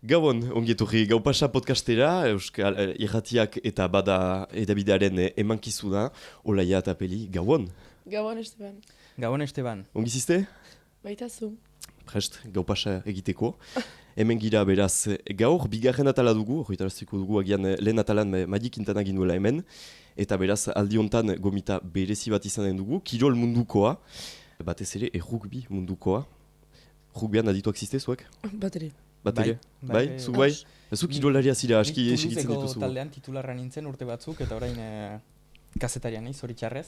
Gabon, ongietorri Gaupasa podcastera, Euskal Irratiak eta bada edabidearen emankizuna, Olaia eta Peli, Gabon. Gabon, Esteban. Gabon, Esteban. Ongizizte? Baita zu. Prest, Gaupasa egiteko. Hemen gira beraz gaur, bigarren atala dugu, horretaraziko dugu agian lehen atalan Madik Intana ginuela hemen, eta beraz aldi hontan gomita berezi bat izanen dugu, kirol mundukoa, batez ere rugby mundukoa. Rugbyan adituak ziste zuek? Bat ere. Bai, zu bai? Zu kirolaria zira aski esegitzen dituzu. Toulouseko taldean titularra nintzen urte batzuk, eta orain kazetarian nahi, zoritxarrez.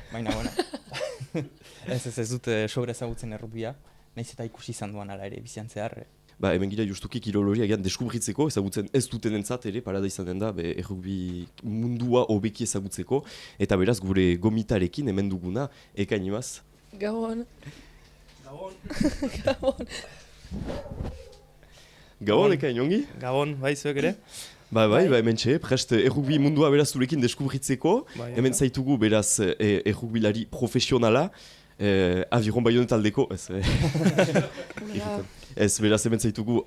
Baina, bueno. Ez dut sobre ezagutzen errugbia, nahiz eta ikusi izan duan ala ere, bizian zehar. Hemen gira justuki kirolori agian deskubritzeko, ezagutzen ez duten entzat ere, parada izanen da, errugbi mundua hobeki ezagutzeko, eta beraz gure gomitarekin hemen duguna, ekain imaz. Gabon. Gabon. Gabon, ekain, ongi? Gabon, bai, zuek ere? Bai, hemen txe, prest errugbi mundua beraz zurekin deskubritzeko, hemen zaitugu beraz errugbilari profesionala, Aviron Baionen taldeko, ez beraz hemen zaitugu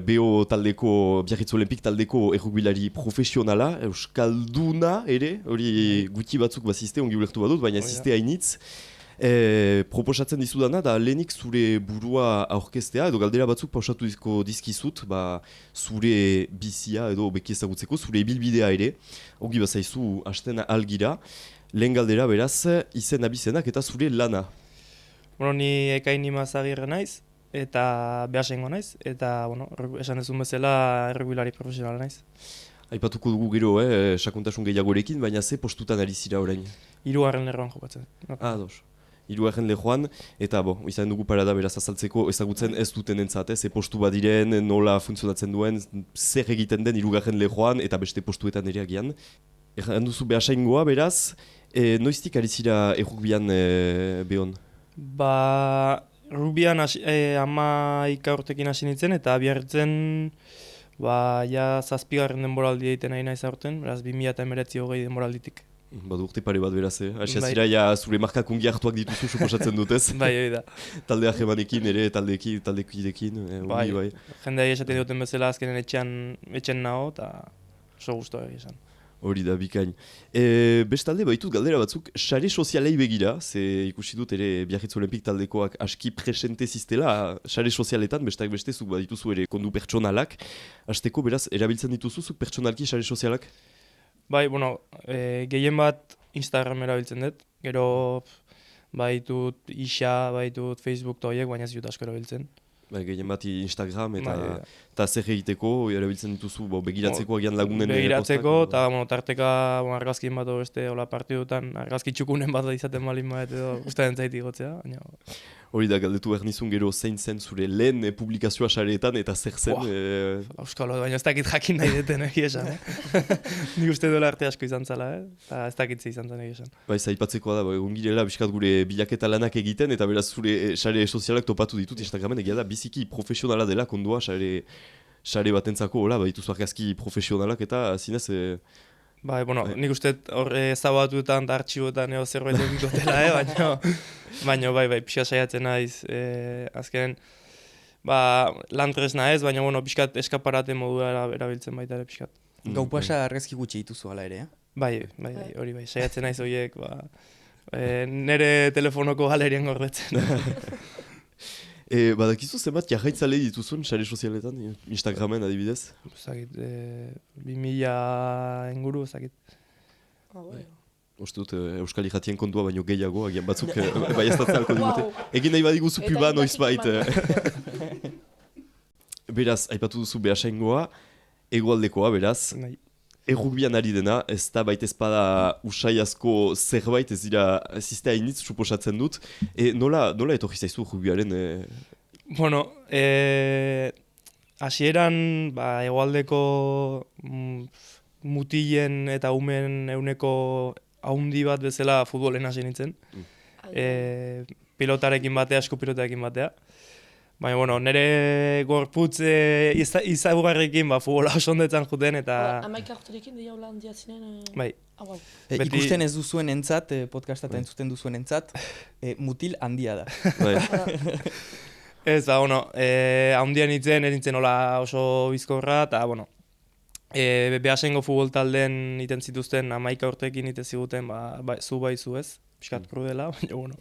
BO taldeko, Biarritz Olimpik taldeko errugbilari profesionala, Euskalduna ere, hori guti batzuk bazizte, ongi ulertu badut, baina zizte hainitz. Proposatzen dizudana da lehenik zure burua aurkeztea edo galdera batzuk pausatu dizkizut zure bizia edo beki ezagutzeko, zure ibilbidea ere, ongi bazaizu hasten algira, lehen galdera beraz izen abizenak eta zure lana. Bueno, ni Ekain Imaz Agirre naiz, eta behasengo naiz, eta bueno, esan dezun bezala errugbilari profesional naiz. Aipatuko dugu gero, sakontasun gehiagorekin, baina ze postutan ari zira orain? 3. lerroan jokatzen. Dos. 3. lerroan, eta izan dugu parada beraz azaltzeko ezagutzen ez duten entzat, ze postu badiren, nola funtzionatzen duen, zer egiten den 3. lerroan eta beste postuetan ere agian. Erran duzu behasaingoa beraz, noiztik ari zira errugbian behon? Rugbyan 11 urtekin hasi nintzen, eta Biarritzen ja 7. denboraldi egiten nahi naiz aurten, beraz 2019 denboralditik. Badu urte pare bat beraz, Asia zira zure markak ongi hartuak dituzu suposatzen dutez. Bai, hori da. Taldeak emanekin ere, taldekidekin, bai. Jendea esaten duten bezala azkenen etxen nago, eta oso guztua esan. Hori da, bikain. Bestalde baitut galdera batzuk, sare sozialei begira, ze ikusi dut ere Biarritz Olimpik taldekoak aski presente ziztela, sare sozialetan, besteak bestezuk badituzu ere kondu pertsonalak. Hasteko beraz, erabiltzen dituzuzuk pertsonalki sare sozialak? Bai, gehien bat Instagram erabiltzen dut, gero baitut Isa, baitut Facebook eta horiek, baina ez dut asko erabiltzen. Gehien bat Instagram eta zer egiteko erabiltzen dituzu begiratzeko agian lagunen begiratzeko eta tarteka argazkin bat beste partidutan argazki txukunen bat izaten balin bat edo gustatzen zait igotzea. Hori da, galdetu behar nizun gero zein zen zure lehen publikazioa sareetan eta zer zen... Euskalo, baina ez dakit jakin nahi deten egia esan. Nik uste dola arte asko izan zala, eta ez dakit izan zen egia esan. Aipatzekoa da, egun girela biskat gure bilaketa lanak egiten eta beraz zure sare sozialak topatu ditut Instagramen, egia da biziki profesionala dela kondua sare batentzako, badituzu argazki profesionalak eta zinez... nik uste horre zabatuetan eta artxiboetan zerbait egin dutela, baina pixka saiatzen naiz, azkenen, lantresna ez, baina pixkat eskaparate modua erabiltzen baita ere pixkat. Gaupasa argazki gutxi dituzu ala ere, Bai, hori saiatzen naiz horiek, nere telefonoko galerien gordetzen. Badakizu zenbat jarraitzale dituzun sare sozialetan, Instagramen adibidez? Zagit, 2000 inguru, zagit. Uste dut Euskal Irratien kontua baino gehiago, agian batzuk baiaztatzen alko digute. Egin nahi badiguzu piba noizbait. Beraz, aipatu duzu behasaingoa, hegoaldekoa beraz. Errugbian ari dena, ez da baita ezpada usai asko zerbait, ez dira ziste hainitz suposatzen dut. Nola etorri zaizu errugbiaren? Hasieran hegoaldeko mutilen eta umen euneko haundi bat bezala futbolen hasi nintzen. Pilotarekin batea, asko pilotarekin batea. Baina, nire gorputz izabugarrekin futbola oso ondetzen juten eta... Amaika urterekin dira hola handia zinen... Bai. Ikusten ez duzuen entzat, podcastata entzuten duzuen entzat, mutil handia da. Ez, bueno, haundian nintzen hola oso bizkorra, eta, bueno, behasengo futbol taldeen iten zituzten 11 urtekin ite ziguten, zu ez, pixkat prudela, baina, bueno,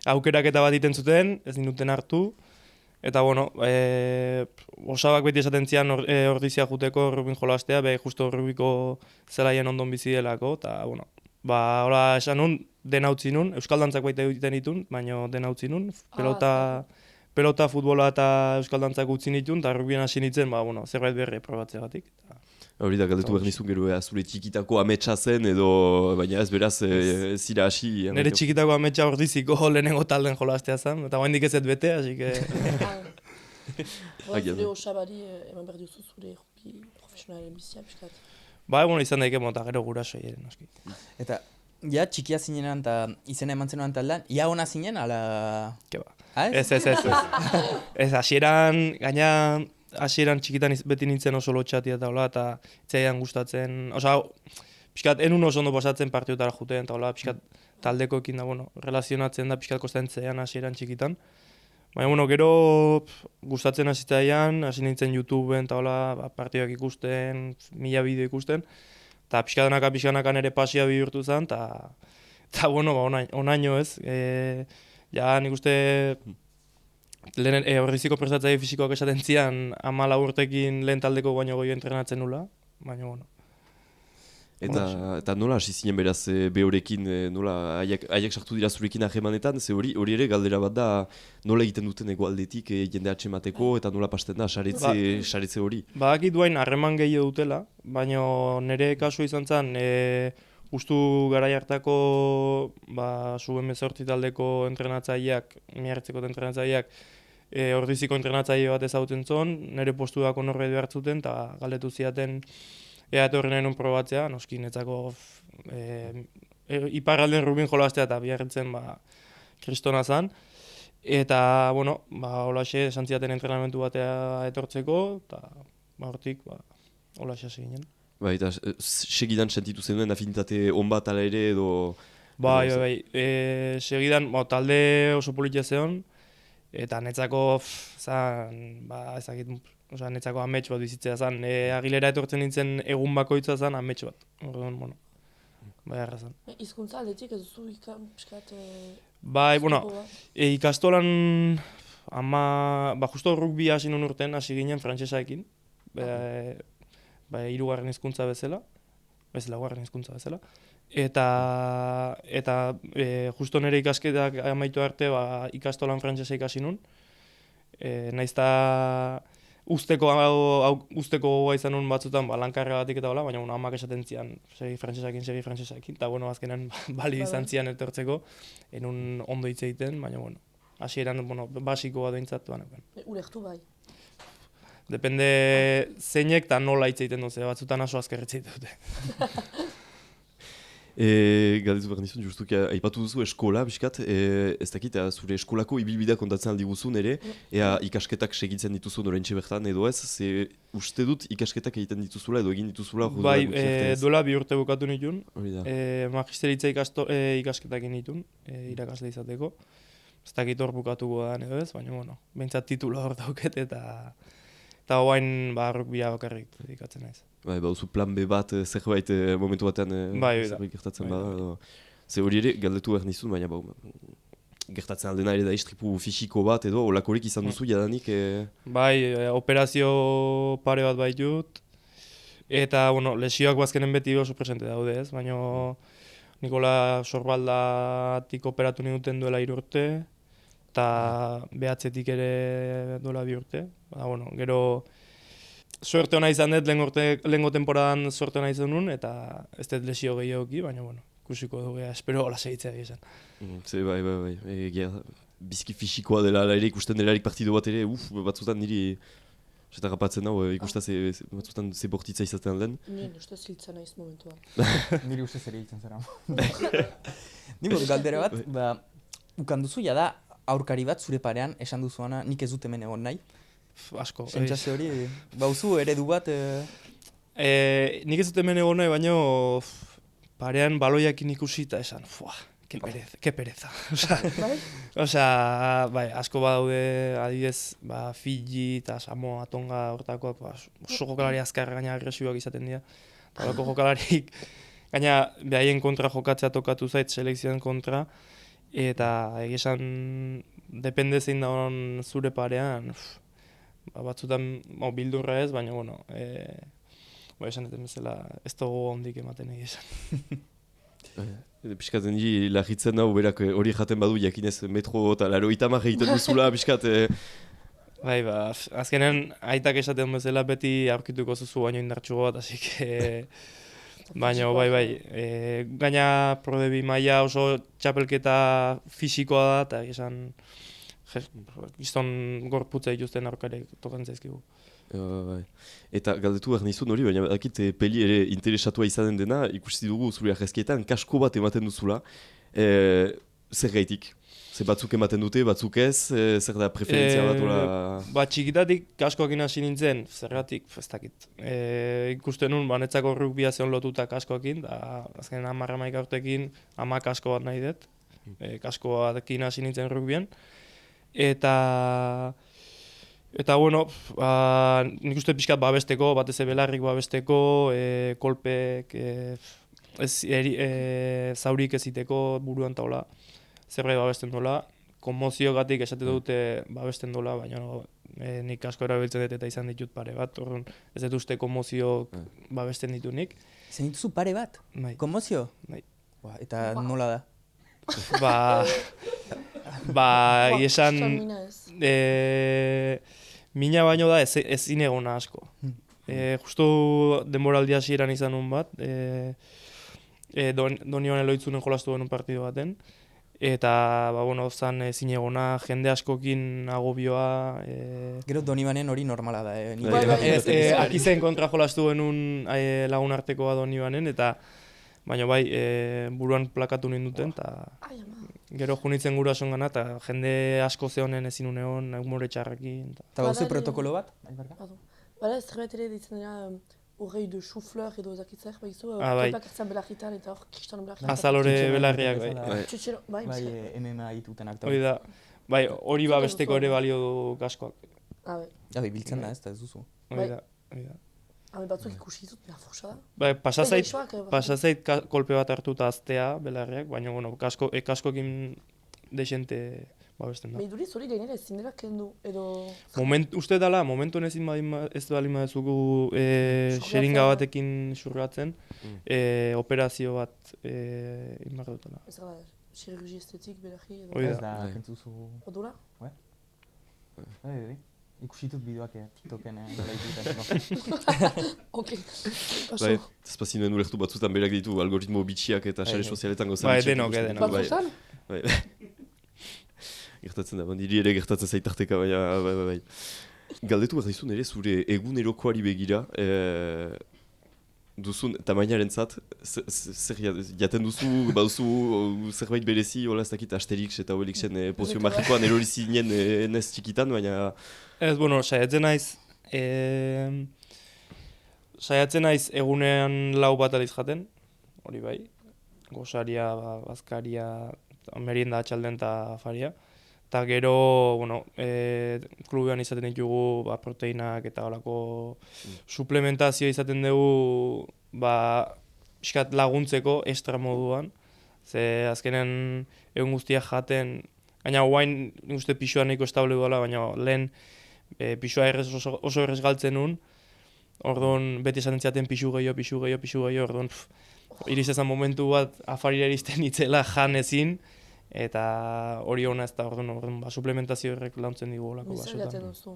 aukeraketa bat iten zuten, ez ninduten hartu, eta, bueno, osabak beti esaten zian ordizia juteko rubin jolastea, justo rubiko zelaien ondon bizi delako, eta, bueno, hola esan nun, dena utzi nun, euskal dantzak baita egiten ditun, baina dena utzi nun, pelota, futbola eta euskal dantzak utzi nitun, eta rugbien hasi nintzen, zerbait berri probatzeagatik. Hori da, galdetu behar nizun gero, zure txikitako ametsa zen edo, baina ez beraz, zira hasi. Nere txikitako ametsa ordiziko lehenengo talden jolastea zen, eta oraindik ez bete, hasi que... Zure osabari eman behar duzu zure rugby profesionalen bizia, piskat. Izan daike mota, gero gurasoi ere, noski. Eta, ja, txikia zinenan eta izena eman zenuan taldean, ia ona zinen, ala... Keba. Ez. Ez, hasieran txikitan beti nintzen oso lotxatia eta hola, eta itzaidan gustatzen, pixkat, enun oso ondo pasatzen partiotara juten, eta hola, pixkat, taldekoekin da, relazionatzen da, pixkat kostentzean hasieran txikitan. Baina, gero gustatzen hasitzaian, hasi nintzen YouTubeen, eta hola, partioak ikusten, 1000 bideo ikusten, eta pixkanaka nire pasia bihurtu zen, eta onaino ez, ja nik uste horriziko prestatzaile fisikoak esaten zian 14 urtekin lehen taldeko baino goio entrenatzen nula, baina Eta nola hasi zinen beraz behorekin, nola haiek sartu dira zurekin ahemanetan, ze hori ere galdera bat da nola egiten duten egoaldetik jende atxemateko eta nola pasten da saretze hori. Badakit duain harreman gehiago dutela, baina nire kasu izan zen, ustu garai hartako zuen 18 taldeko entrenatzaileak, miartzeko entrenatzaileak, ordiziko entrenatzaile bat ezagutzen zuen, nire postuak norbait behar zuten, eta galdetu ziaten ea etorri nahi nun probatzea, noski netzako iparralden rubin jolastea eta biarritzen kristona zan. Eta, holaxe esan ziaten entrenamentu batea etortzeko, eta hortik, holaxe hasi ginen. Eta segidan sentitu zenuen afinitate on bat ala ere edo... Segidan talde oso politia zeon, eta netzako, netzako amets bat bizitzea zen. Agilera etortzen nintzen egun bakoitza zen amets bat. Orduan, erra zen. Hizkuntza aldetik ez duzu piskat... Ikastolan justo rugby hasi nun urten hasi ginen frantsesaekin. Hirugarren hizkuntza bezala, ez laugarren hizkuntza bezala. Eta justo nire ikasketak amaitu arte ikastolan frantsesa ikasi nun. Naizta usteko gogoa izan nun batzutan lankarra batik eta hola, baina amak esaten zian segi frantsesaekin, eta azkenan bali izan zian etortzeko, enun ondo hitz egiten, baina hasieran basiko bat behintzat. Ulertu bai. Depende zeinek eta nola hitz egiten dut, batzutan aso azkerretze egiten dute. Galdetu behar nizun, justuki aipatu duzu eskola, biskat, ez dakit, zure eskolako ibilbidea kontatzen aldi guzun ere, ea ikasketak segitzen dituzun oraintxe bertan edo ez, ze uste dut ikasketak egiten dituzula edo egin dituzula? Duela 2 urte bukatu nitun, magisteritza ikasketak egin nitun, irakasle izateko. Ez dakit hor bukatuko da edo ez, baina, behintzat titula hor dauket eta hoain rugbia bakarrik dedikatzen naiz. Bauzu plan B bat zerbait momentu batean zerbait gertatzen bada. Ze hori ere, galdetu behar nizun, baina gertatzen aldena ere da istripu fisiko bat edo olakorik izan duzu jadanik? Operazio pare bat baitut, eta lesioak bazkenen beti oso presente daude ez, baina Nikola sorbaldatik operatu ninduten duela 3 urte, eta behatzetik ere duela 2 urte. Gero suerte hona izan dut, lehengo temporadan suerte hona izan nun, eta ez dut lesio gehiagoki, baina ikusiko dugu, espero hola segitzea egizan. Bizki fisikoa dela ere ikusten delarik partidu bat ere, batzutan niri eta rapatzen hau ikusta batzutan ze bortitza izaten den. Nien ustez hiltzen naiz momentua. Niri ustez ere hiltzen zera. Nimo galdera bat, ukan duzu jada aurkari bat zure parean esan duzuana nik ez dut hemen egon nahi. Asko. Sentsazio hori, bauzu eredu bat... Nik ez dut hemen egon nahi, baina parean baloiakin ikusi eta esan, que pereza. Bai? Bai, asko badaude, adibidez, Fiji eta Samoa, Tonga hortakoak, oso jokalari azkar gaina agresiboak izaten dira. Eta horako jokalarik, gaina behaien kontra jokatzea tokatu zait, selekzioen kontra, eta esan depende zein da hon zure parean, batzutan bildurra ez, baina, bueno, esan duten bezala ez dugu ondik ematen esan. Piskatzen di, lagitzen dago berak hori jaten badu jakinez metro eta 80 egiten duzula, piskat... Bai, azkenen aitak esaten bezala beti aurkituko zuzu baino indartxu bat, así que... Baina, bai, gaina prodebi maila oso txapelketa fisikoa da, eta esan gizton gorputza dituzten aurkariak tokan zaizkigu. Bai. Eta galdetu behar nizun hori, baina dakit peli ere interesatua izanen dena, ikusi dugu zure argazkietan kasko bat ematen duzula. Zer gaitik? Ze batzuk ematen dute, batzuk ez, zer da preferentzia bat ola... Txikitatik kaskoakin hasi nintzen, zergatik, ez dakit. Ikusten nun, netzako rugbia zeon lotuta kaskoakin, da azken 10-11 urtekin 10 kasko bat nahi dut. Kaskoakin hasi nintzen rugbien. Eta bueno, nik uste pixkat babesteko, batez belarrik babesteko, kolpek, zaurik eziteko buruan taula. Zerbait babesten dola, konmoziogatik esate dute babesten dola, baina nik asko erabiltzen dut eta izan ditut pare bat, orduan ez dut uste konmozio babesten ditu nik. Zer dituzu pare bat? Bai. Konmozio? Bai. Eta nola da? Esan... Mina baino da ez inegona asko. Justu denboraldi hasieran izan nun bat, Donibane Loitzunen jolastu genuen partido baten, eta, zan zinegona, jende askokin agobioa... Gero Donibanen hori normala da, Akizen kontra jolastu genuen lagun artekoa Donibanen, eta baina bai, buruan plakatu ninduten, eta gero junitzen gurasoen gana, eta jende asko zehonen ezin uneon, humore txarrekin. Eta bauzu protokolo bat? Bala, ez zerbait ere ditzen dira horrei de chou-fleur edo ezakitzer, baizu, bai. kepak hartzen belarritan eta hor kriston belarritan. Azalore belarriak, bai. Txutxero, bai. Bai, MMA itutenak. Hori da, bai, hori babesteko ere balio du kaskoak. Bai, biltzen da ez duzu. Hori da. Batzuk ikusi ditut, bera forsa da. Bai, pasazait kolpe bat hartuta aztea belarriak, baina, kaskoekin desente babesten da. Behiduriz hori gainera ezin dela kendu, edo... Uste dela, momentu ez bali madezugu xeringa batekin xurgatzen, operazio bat inbar dutela. Ez gara, xirurgi estetik belarri edo... Hori Ez da. da, kentzuzu... Odura? Ikusitut bideoak TikToken nola ikusten. Ok, paso. Bai, ez pazinuen ulertu batzutan berak ditu algoritmo bitxiak eta sare sozialetan gozan Bai, bitxiak. denok. Batzutan? Bai. Gertatzen da, niri ere gertatzen zaitarteka, baina bai. Galdetu behar dizun ere, zure egunerokoari begira, duzun tamainaren zat, zer jaten duzu, baduzu zerbait berezi, hola ez dakit Asterix eta Obelixen pozio magikoan erori zinen nez txikitan, baina... Ez, saiatzen naiz egunean 4 bat aliz jaten, hori bai, gosaria, bazkaria, merienda atxalden eta afaria. Eta gero, klubean izaten ditugu proteinak eta holako suplementazio izaten dugu pixkat laguntzeko extra moduan. Ze azkenen egun guztiak jaten, gaina guain nik uste pixua nahiko estable duela, baina lehen pixua oso errez galtzen nun. Orduan beti esaten ziaten pixu gehiago, orduan iriz ezan momentu bat afarira iristen itzela jan ezin. Eta hori hona ez da, orduan, suplementazio horrek launtzen digu olako basotan. Bizar jaten duzu?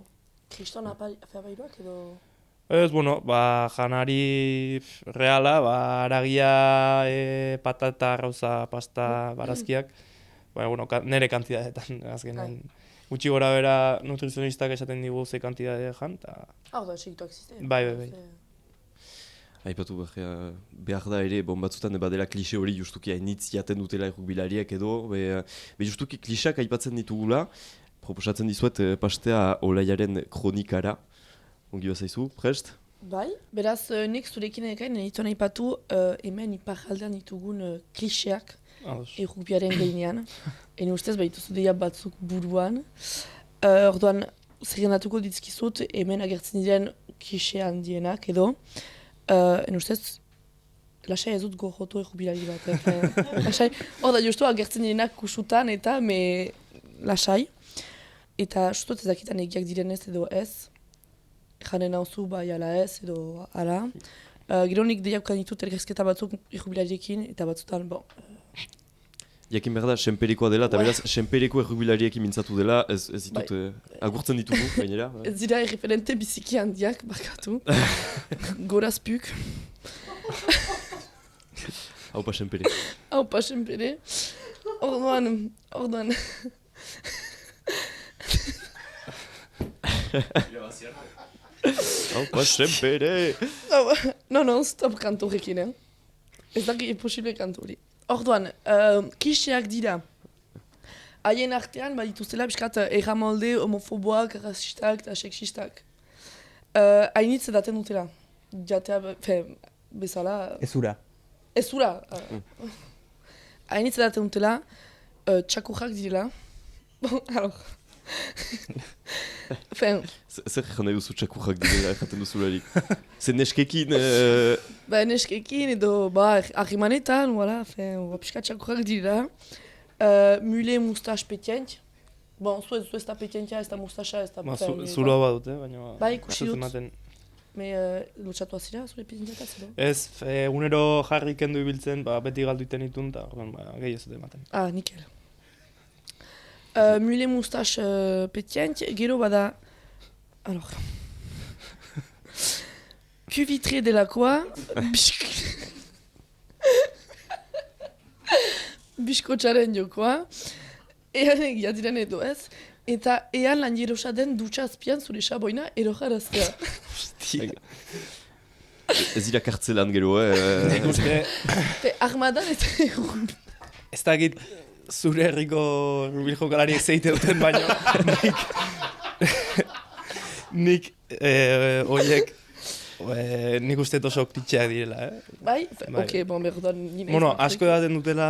Kriston afabairuak edo? Ez, janari reala, aragia, patata, gauza, pasta, barazkiak, nire kantidadetan, azkenean. Gutxi gora bera nutrizionistak esaten digu ze kantidade jan, eta... Hau da, segituak existean. Bai. Aipatu behar da ere, batzutan badela klixe hori justuki hainitz jaten dutela errukbilariak edo, justuki klixeak aipatzen ditugula, proposatzen dizuet pastea Olaiaren kronikara. Ongi bazaizu, prest? Bai, beraz nik zurekin ekain, nahituan aipatu hemen iparaldean ditugun klixeak, Ados. Errugbiaren gainean. Ene ustez, behituzu deia batzuk buruan. Orduan, zerrendatuko ditzkizut, hemen agertzen diren klise handienak edo. Ene ustez, lasai ez dut gojotu errugbilari bat. Lasai, hor da justu agertzen direnak kusutan eta lasai. Eta justu ez dakitan egiak direnez edo ez. Janen hauzu bai ala ez edo ala. Gero nik deiakukan ditut elgerzketa batzuk errugbilariekin eta batzutan, bon. Jakin behar da, senperikoa dela, eta beraz, senperiko errubilariekin mintzatu dela, ez ditut, agurtzen ditugu, gainera. Ez dira erreferente biziki handiak, barkatu. Gorazpuk. Haupa senpere. Haupa senpere. Orduan. Haupa senpere! No, stop kantu horrekin, Ez daki posible kantu hori. Orduan, kliseak dira. Haien artean, dituztela biskat erramolde homofoboak, rasistak eta sexistak. Hainitz edaten dutela. Jatea, bezala... Ezura. Ezura. Hainitz edaten dutela, txakurrak direla. Alors... Zer nahi duzu txakurrak direla, jaten duzularik? Zer neskekin... Neskekin edo, arrimanetan, piskat txakurrak direla. Mule mustas petient. Bon, zu ez da petientia, ez da mustaxa, ez da... Zuloa badute, baina... Bai, ikusi dut. Lotxatu azira, zure petientia edo? Ez, unero jarri kendu ibiltzen, beti galdu iten itun, eta gehi ez dut ematen. Nikel. Mule mustas petient, gero bada... Alors... Cuvitre delakoa... Biskotxaren jokoa, ean egia diren edo ez, eta ean lan jerosa den dutxa azpian zure saboina erojaraztea. Ez dira kartzelan gero, Nik uste... Armadan eta egun. Ez dakit zure herriko rubil jokalari zeite duten baino, nik horiek... nik uste oso klitxeak direla, Bai? Ok, berduan nina izan. Asko edaten dutela,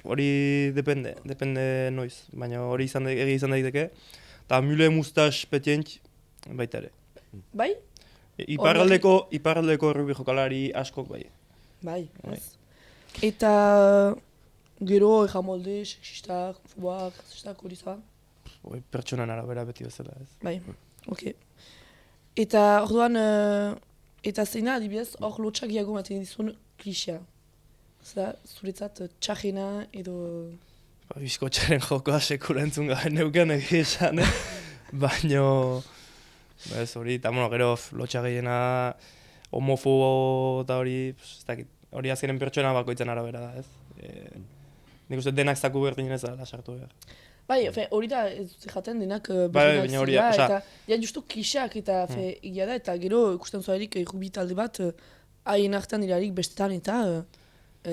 hori depende noiz, baina hori izan daiteke. Eta mule mustas petient, baita ere. Bai? Iparraldeko errubi jokalari askok bai. Bai, ez. Eta gero erramolde, sexistak, foboak, rasistak, hori za? Pertsonan arabera beti bezala, ez. Bai, ok. Eta orduan... Eta zeina, adibidez, hor lotxak iago maten dizun klixea. Zera, zuretzat txajena edo... Bizkotxaren jokoa sekula entzun gaben neuken egia esan, baino... Ez hori, eta gero lotxa gehiena homofobo eta hori... Hori azkenen pertsona bakoitzen arabera da, ez? Nik uste denak zaku berdinen ez da sartu behar. Bai, hori da, ez dut jaten denak baina hori da, eta ja justu kliseak eta egia da, eta gero ikusten zuarik errubi talde bat haien artean irarik bestetan eta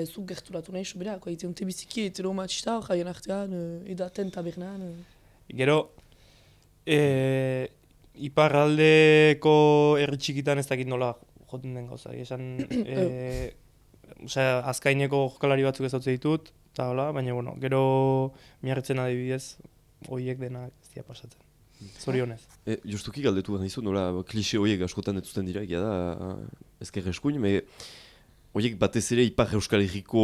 zuk gerturatu nahi sobera, egiten dute biziki heteromatxista haien artean edaten tabernan. Gero, iparraldeko herri txikitan ez dakit nola joten den gauza, esan azkaineko jokalari batzuk ez ditut, eta hola, baina gero miarritzen adibidez, horiek denak ez dira pasatzen. Zorionez. Justuki galdetu behar nizu, nola klixe horiek askotan etuzten dira, egia da, ezker eskuin, horiek batez ere Ipar Euskal Herriko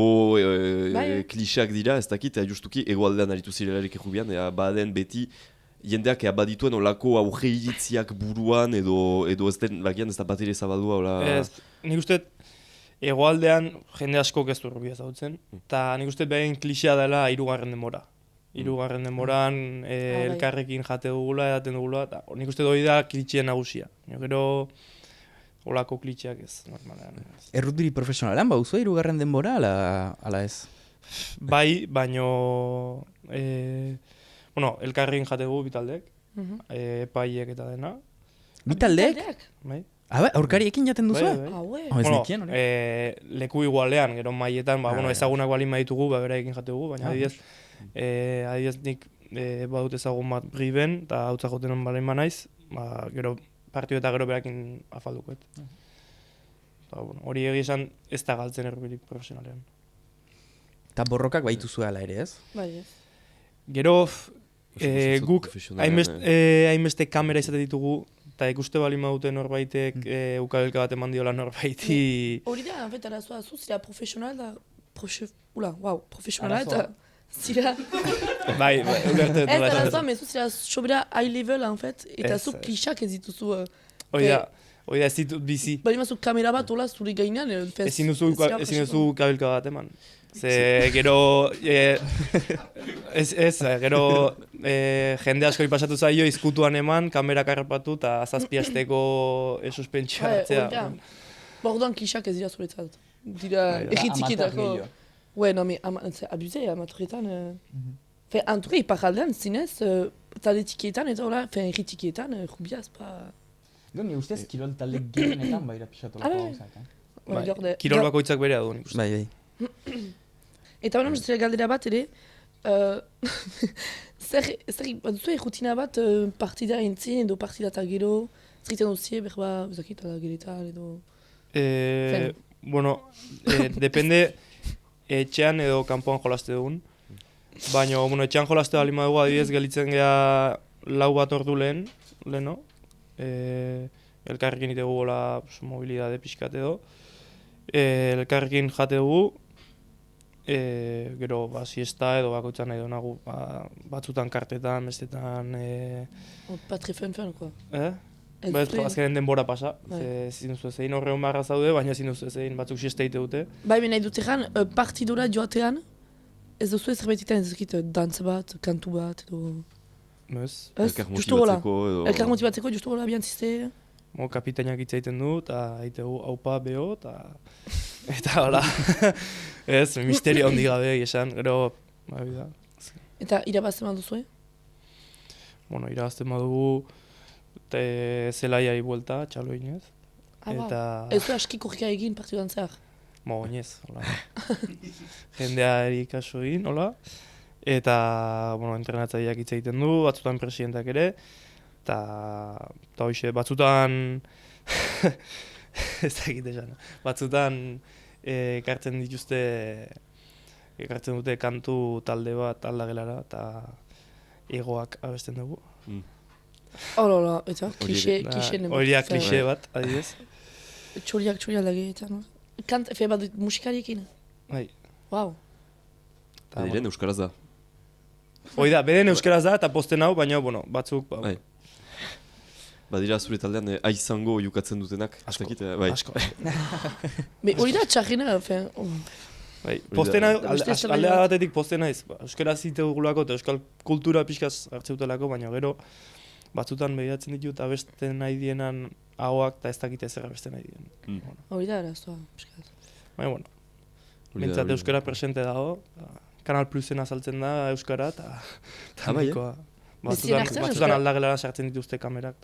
klixeak dira, ez dakit, justuki egoaldean aritu zirelarik errubian, baden beti jendeak badituen olako auge iritziak buruan, edo ez den bagian ez da bat ere zabaldua, hola... Nik uste, Egoaldean jende askok ez du errubia zautzen, eta nik uste behin klixea dela 3. denbora. 3. denboran elkarrekin jate dugula, edaten dugula, eta nik uste doi da klixea nagusia. Gero, olako klixeak ez, normalean. Errutiri profesionalan bauzu 3. denbora, ala ez? Bai, baino... elkarrekin jate dugu bitaldek, epaiek eta dena. Bitaldek? Bai. Aurkariekin jaten duzu? Bai. Leku igualean, gero maietan, ezagunak balin baditugu, beraiekin jate dugu, baina adibidez nik badut ezagun bat briben, eta hautza joten hon balin banaiz, gero partio eta gero berakin afaldukoet. Hori egia esan ez da galtzen errubirik profesionalean. Eta borrokak baituzu ala ere, ez? Bai, ez. Gero, guk profesionalean, hainbeste kamera izaten ditugu, eta ikuste bali maute norbaitek ukabelka bat eman diola norbaiti... Hori da, en fait, arazoa zu, zira profesional da... profesionala eta... Zira... Bai, ulertu dut. Ez arazoa, mezu zira sobera high level, en fait, eta zu klixak ez dituzu... Hori da ez ditut bizi. Bali mazu kamera bat, hola, zure gainean... Ezin duzu ukabelka bat eman. Ze gero... gero jende askori pasatu zaio izkutuan eman, kamerak harrapatu eta zazpiasteko suspentsioa hartzea. Orduan klixak ez dira zuretzat. Dira erritiketako... Ouais, non, mais c'est abusé, amatorietan. En tout cas, iparaldean, zinez, taldetikeetan, eta hola, erritikietan, rubiaz, pa... Ni ustez, kirol talde gehienetan baira pixatolako gauzak, Kirol bakoitzak berea du, nik uste. Bai. Eta baina, zure galdera bat ere, zer baduzu errutina bat partida entzien edo partida eta gero, zeriten duzie, berba, bezakit, ala geretal edo... Bueno, depende etxean edo kanpoan jolaste dugun. Baina, etxean jolaste bali madugu adibidez gelitzen geha 4 bat ordu leheno. Elkarrekin itegu gola mobilidade pixkat edo. Elkarrekin jate dugu, gero siesta edo bakoitzan nahi donagu, batzutan kartetan, bestetan... Patri fun, quoi. Azkenen denbora pasa, ezin duzu ezein horreon barra zaude, baina ezin duzu ezein batzuk siesta ite dute. Bai, nahi dut egan, partidora joatean, ez duzu ezerbaitetan ez dakit dantza bat, kantu bat, edo... Ez? Elkar motibatzeko edo... Elkar motibatzeko, justu gola, biantziste? Kapitainak hitz egiten du, eta egitegu haupa beho, eta hola. Ez, misterio handi gabe esan, gero... Eta irabazten baduzu, Bueno, irabazten badugu... zelaiari buelta, txalo inez. Eta... Ez du aski korrika egin partidan zehar? Oinez, hola. Jendeari kaso egin, hola. Eta, entrenatzaileak hitz egiten du, batzutan presidentak ere. Eta hoxe, batzutan... ez dakit esan. Batzutan ekartzen dituzte... Ekartzen dute kantu talde bat aldagelara, eta egoak abesten dugu. Hola, eta klixe nema. Horiak klixe bat, adibidez. Txoriak aldage, eta no? Fe bat musikariekin? Bai. Wow. Diren euskaraz da. Hoi da, beden euskaraz da eta posten hau, baina, batzuk... Badira zure taldean aizango jukatzen dutenak. Asko. Hori da txarrena, Postena, aldea batetik postena ez. Euskaraz zite dugulako eta euskal kultura pixkaz hartzeutelako, baina gero batzutan begiratzen ditut abesten nahi dienan ahoak eta ez dakite zer abesten nahi dien. Hori da, araztua, pixkaz. Baina, bintzat euskara presente dago, Kanal Plusen azaltzen da euskara eta nikoa. Batzutan aldagelara sartzen dituzte kamerak.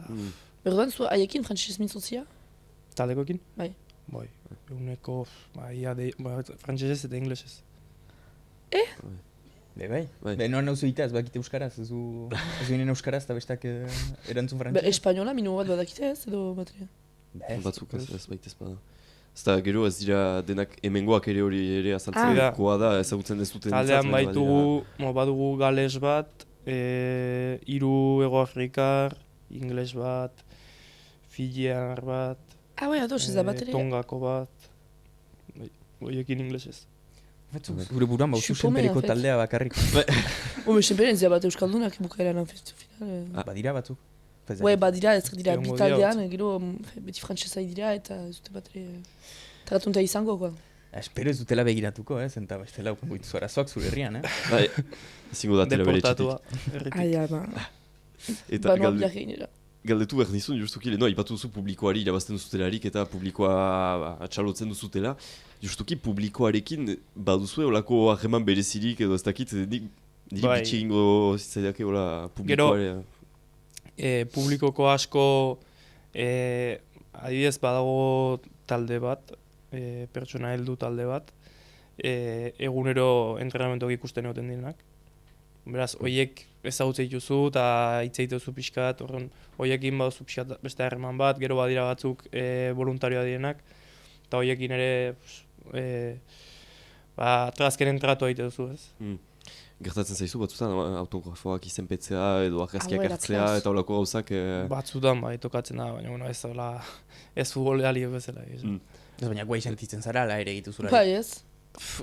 Berduan, zu haiekin frantzesez mintzozia? Taldekoekin? Bai. Bai, eguneko, frantzesez eta inglesez. Bai. Noan nauzu ita, ez bakite euskaraz, ez du inen euskaraz eta bestak erantzun frantzesez. Espainola, minu bat badakite ez, edo bateria? Batzuk ez baitez bada. Eta gero ez dira denak hemengoak ere hori ere azaltzen koa da, ezagutzen ez duten. Taldean badugu gales bat, 3 Hego Afrikar, ingles bat, Fijiar bat, Tongako bat, horiekin inglesez. Gure buruan bauzu senperiko taldea bakarrik. Senperentzia bat euskaldunak bukaeran festival. Badira batzuk? Badira, ez dira bitaldean, gero beti frantsesai dira eta ez dute bat ere tratunta izango, koa. Espero ez dutela begiratuko, eta bestela upengoitu arazoak zure herrian, Ezingo datela bere txetik. Deportatua, Eta biak egin galdetu behar nizun, justuki, ipatu duzu publikoari irabazten duzutelarik eta publikoa atxalotzen duzutela. Justuki publikoarekin baduzue olako harreman berezirik edo ez dakit, niri bitxe egingo zitzaideake publikoare. Gero, publikoko asko adibidez badago talde bat, pertsona heldu talde bat, egunero entrenamentoak ikusten egoten direnak. Beraz, horiek ezagutzen dituzu eta hitz egiten duzu pixkat, horiekin baduzu pixkat beste harreman bat, gero badira batzuk voluntarioa direnak, eta horiekin ere azkenen tratu egite duzu, ez? Gertatzen zaizu batzutan autografoak izenpetzea edo argazkiak Hauela, hartzea klas. eta holako gauzak... Batzutan, tokatzen da, baina bueno, ez futbolari bezala. Ez baina guai sentitzen zara, ala ere egituzula. Bai, ez?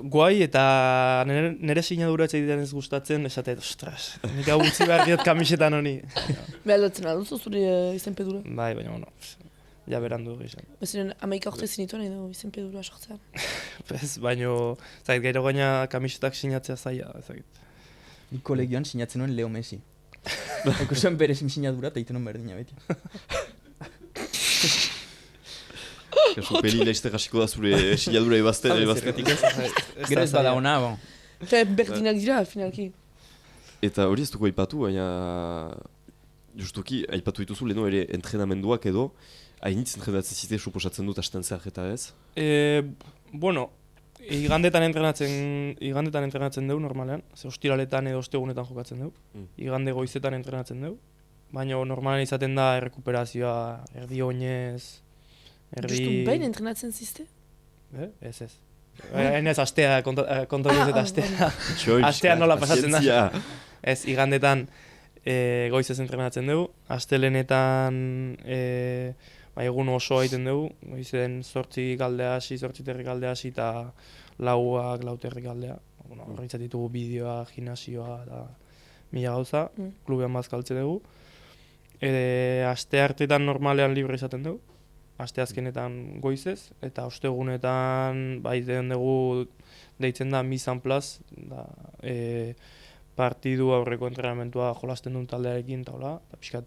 Guai eta nire sinadura egiten ez gustatzen, esatet, ostras, nik hau utzi behar diot kamisetan honi. Behaldatzen aduzu zure izenpedura. Bai, baina bueno, ja berandu gizan. Beziren, 11 urte zinituen edo izenpedura sortzean. Ez, baina, zait, gairo gaina kamisetak sinatzea zaila, ezagit. Nik kolegioan sinatzen nuen Leo Messi. Ikusten bere sinadura eta egiten nuen berdina beti. Kaso, peli laizte jasiko da zure sinadura ebazten. Gero ez bada ona, bon. Berdinak dira, finalki. Eta hori ez dugu aipatu, baina... Justuki, aipatu dituzu leheno ere entrenamenduak edo, hainitz entrenatzen zite suposatzen dut asten zehar eta ez? Bueno, igandetan entrenatzen dugu normalean, ze ostiraletan edo ostegunetan jokatzen dugu. Igande goizetan entrenatzen dugu, baina normalean izaten da errekuperazioa, erdi oinez, Justu behin entrenatzen zizte? Ez. Hainez astea, kontatu eta astea. Astea nola pasatzen da. Ez, igandetan goizez entrenatzen dugu, astelenetan egun oso egiten dugu, goizen 8 galdea hasi, 8:30 galdea hasi eta 4:00 galdea. Horretzat ditugu bideoa, gimnasioa eta mila gauza, klubean bazkaltzen dugu. Aste hartetan normalean libre izaten dugu, aste azkenetan goizez, eta ostegunetan den dugu deitzen da mise en place, partidu aurreko entrenamentua jolasten duen taldearekin, eta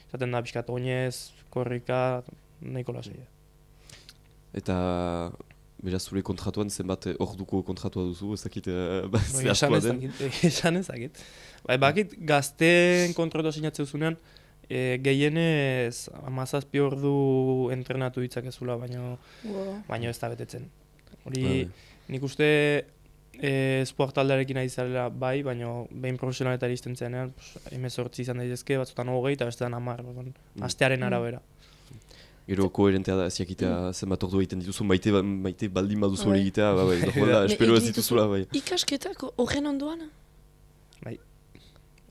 izaten da pixkat oinez, korrika, nahiko lasaia. Eta beraz zure kontratuan zenbat orduko kontratua duzu, ez dakit Esan ezakit. Bakit gazteen kontratua sinatzen zunean, gehienez 17 ordu entrenatu ditzakezula, baina ez da betetzen. Hori, nik uste esport taldearekin ari zarela bai, baina behin profesionaletara izten zenean, 18 izan daitezke, batzutan 20 eta bestetan 10, astearen arabera. Gero koherentea da, ez jakitea zenbat ordu egiten dituzu, maite baldin baduzu hori egitea, espero ez dituzula, bai. Ikasketak horren ondoan? Bai.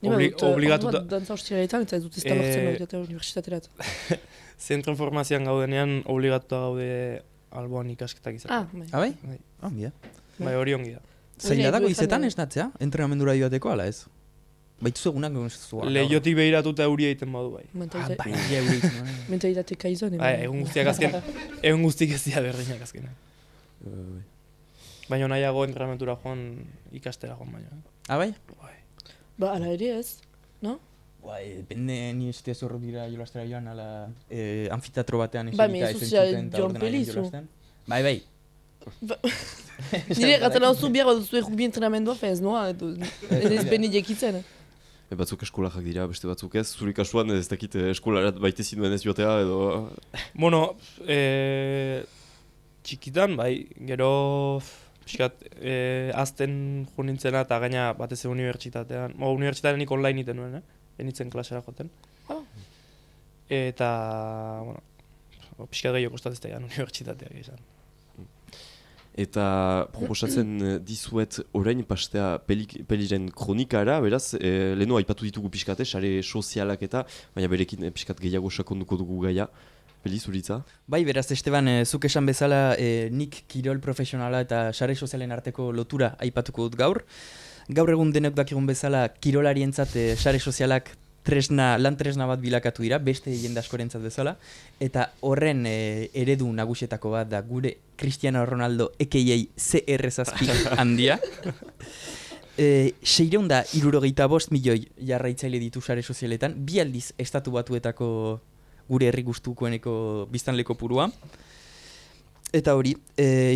Obligatuta. Dantza hostiraletan eta ez dut ez da lortzen eta universitaterat. Zentro informazioan gaudenean obligatuta gaude alboan ikasketak izaten. Bai? Bai. Ongi da. Bai, hori ongi da. Zaila da goizetan esnatzea, entrenamendura joateko, ala ez? Baituzu egunak goztua. Lehiotik behiratuta euria egiten badu bai. Mentalitate kaizon. Egun guztiak ez dira berdinak azkenean. Baina nahiago entrenamentura joan ikastera joan baina. Bai? Ba, ala ere ez, no? Depende ni ez zorro dira jolastera joan, ala anfiteatro batean eserita esentzuten eta ordenaren jolasten. Bai. Nire gaten hau zu behar duzu errugbi entrenamendua fez, noa? Ez beni jekitzen. Batzuk eskolajak dira, beste batzuk ez, zuri kasuan ez dakit eskolarat baite zinuen ez joatea edo... Bueno, txikitan, bai, gero... Piskat, azten jo nintzena eta gaina batez unibertsitatean. Unibertsitatean nik online iten nuen, enitzen klasera joten. Eta, bueno, piskat gehiago kostatzea unibertsitateak izan. Eta proposatzen dizuet orain pastea peliren kronikara, beraz, leheno aipatu ditugu piskate, sare sozialak eta, baina berekin piskat gehiago sakonduko dugu gaia. Peli, zuritza? Bai, beraz, Esteban, zuk esan bezala nik kirol profesionala eta sare sozialen arteko lotura aipatuko dut gaur. Gaur egun denok dakigun bezala kirolarientzat sare sozialak lan tresna bat bilakatu dira, beste jende askorentzat bezala, eta horren eredu nagusietako bat da gure Cristiano Ronaldo a.k.a. CR7 handia. 665 milioi jarraitzaile ditu sare sozialetan, 2 aldiz estatu batuetako gure herri gustukoeneko biztanleko purua. Eta hori,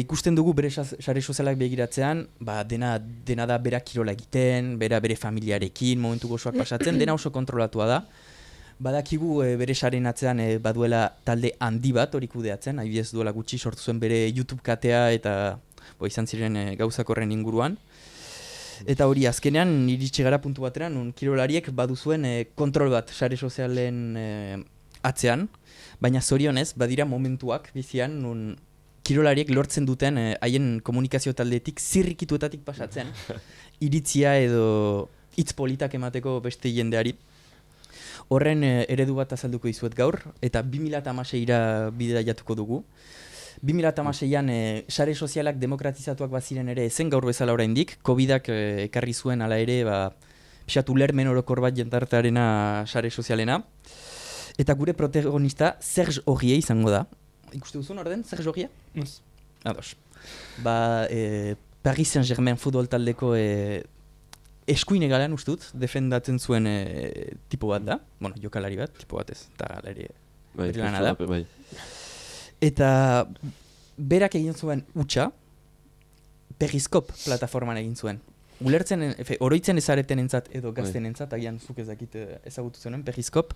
ikusten dugu bere sare sozialak begiratzean, dena da bera kirola egiten, bere familiarekin, momentu gozoak pasatzen, dena oso kontrolatua da. Badakigu bere saren atzean baduela talde handi bat hori kudeatzen, adibidez duela gutxi sortu zuen bere YouTube katea eta izan ziren gauzak horren inguruan. Eta hori, azkenean iritsi gara puntu batera, nun kirolariek baduzuen kontrol bat sare sozialen atzean, baina zorionez badira momentuak bizian nun kirolariek lortzen duten haien komunikazio taldetik zirrikituetatik pasatzen, iritzia edo hitz politak emateko beste jendeari. Horren eredu bat azalduko dizuet gaur, eta 2016ra bidaiatuko dugu. 2016an sare sozialak demokratizatuak baziren ere ezen gaur bezala oraindik, Covidak ekarri zuen hala ere, pixatu ulermen orokor bat jentartearena sare sozialena. Eta gure protagonista Serge Aurier izango da. Ikuste duzun orden, Serge Aurier? Ez. Ados. Paris Saint-Germain futbol taldeko eskuin egalean ustut, defendatzen zuen tipo bat da. Bueno, jokalari bat, tipo bat ez, eta ere bere lana da. Bai. Eta berak egin zuen utxa, Periscope plataforman egin zuen. Ulertzen, oroitzen ezareten entzat edo gazten entzat, agian zuk ezakit ezagutu zenen, Periscope.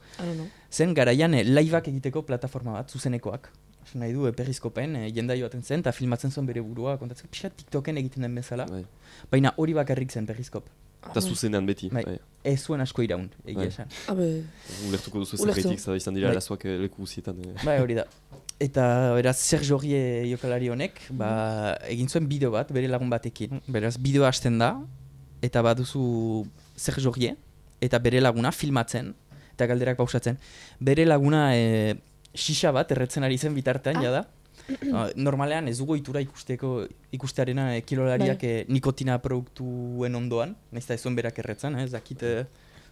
Zen garaian liveak egiteko plataforma bat, zuzenekoak. Nahi du, Periscopen jendai joaten zen, eta filmatzen zuen bere burua, kontatzen pixka TikToken egiten den bezala. Baina hori bakarrik zen Periscope. Eta zuzenean beti. Ez zuen asko iraun, egia esan. Ulertuko duzu zerreitik, zara izan dira arazoak leku guzietan. Bai, hori da. Eta beraz, Serge Aurier jokalari honek, egin zuen bideo bat, bere lagun batekin. Beraz, bideoa hasten da, eta baduzu Serge Aurier, eta bere laguna filmatzen, eta galderak pausatzen. Bere laguna xixa bat erretzen ari zen bitartean, jada. Normalean ez dugu itura ikustearena kirolariak nikotina produktuen ondoan, nahiz eta ez zuen berak erretzen, ez dakit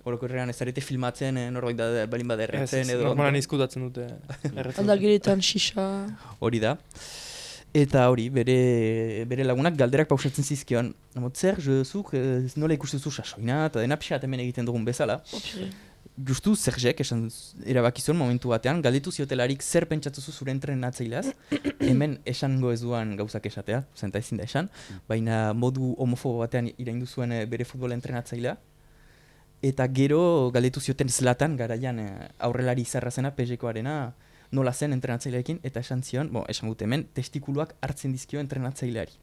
orokorrean ez arete filmatzen norbait da balin bada erretzen edo... Normalan izkutatzen dute erretzen. Aldagiretan xixa... Hori da. Eta hori, bere lagunak galderak pausatzen zizkion. Serge, zuk nola ikustezu sasoina eta dena pixat hemen egiten dugun bezala. Justu Sergek esan erabakizuen momentu batean, galdetu ziotelarik zer pentsatuzu zure entrenatzaileaz, hemen esango ez duan gauzak esatea, zenta ezin da esan, baina modu homofobo batean iraindu zuen bere futbol entrenatzailea, eta gero galdetu zioten Zlatan garaian aurrelari izarra zena PSGkoarena nola zen entrenatzaileekin, eta esan zion, esan dut hemen, testikuluak hartzen dizkio entrenatzaileari.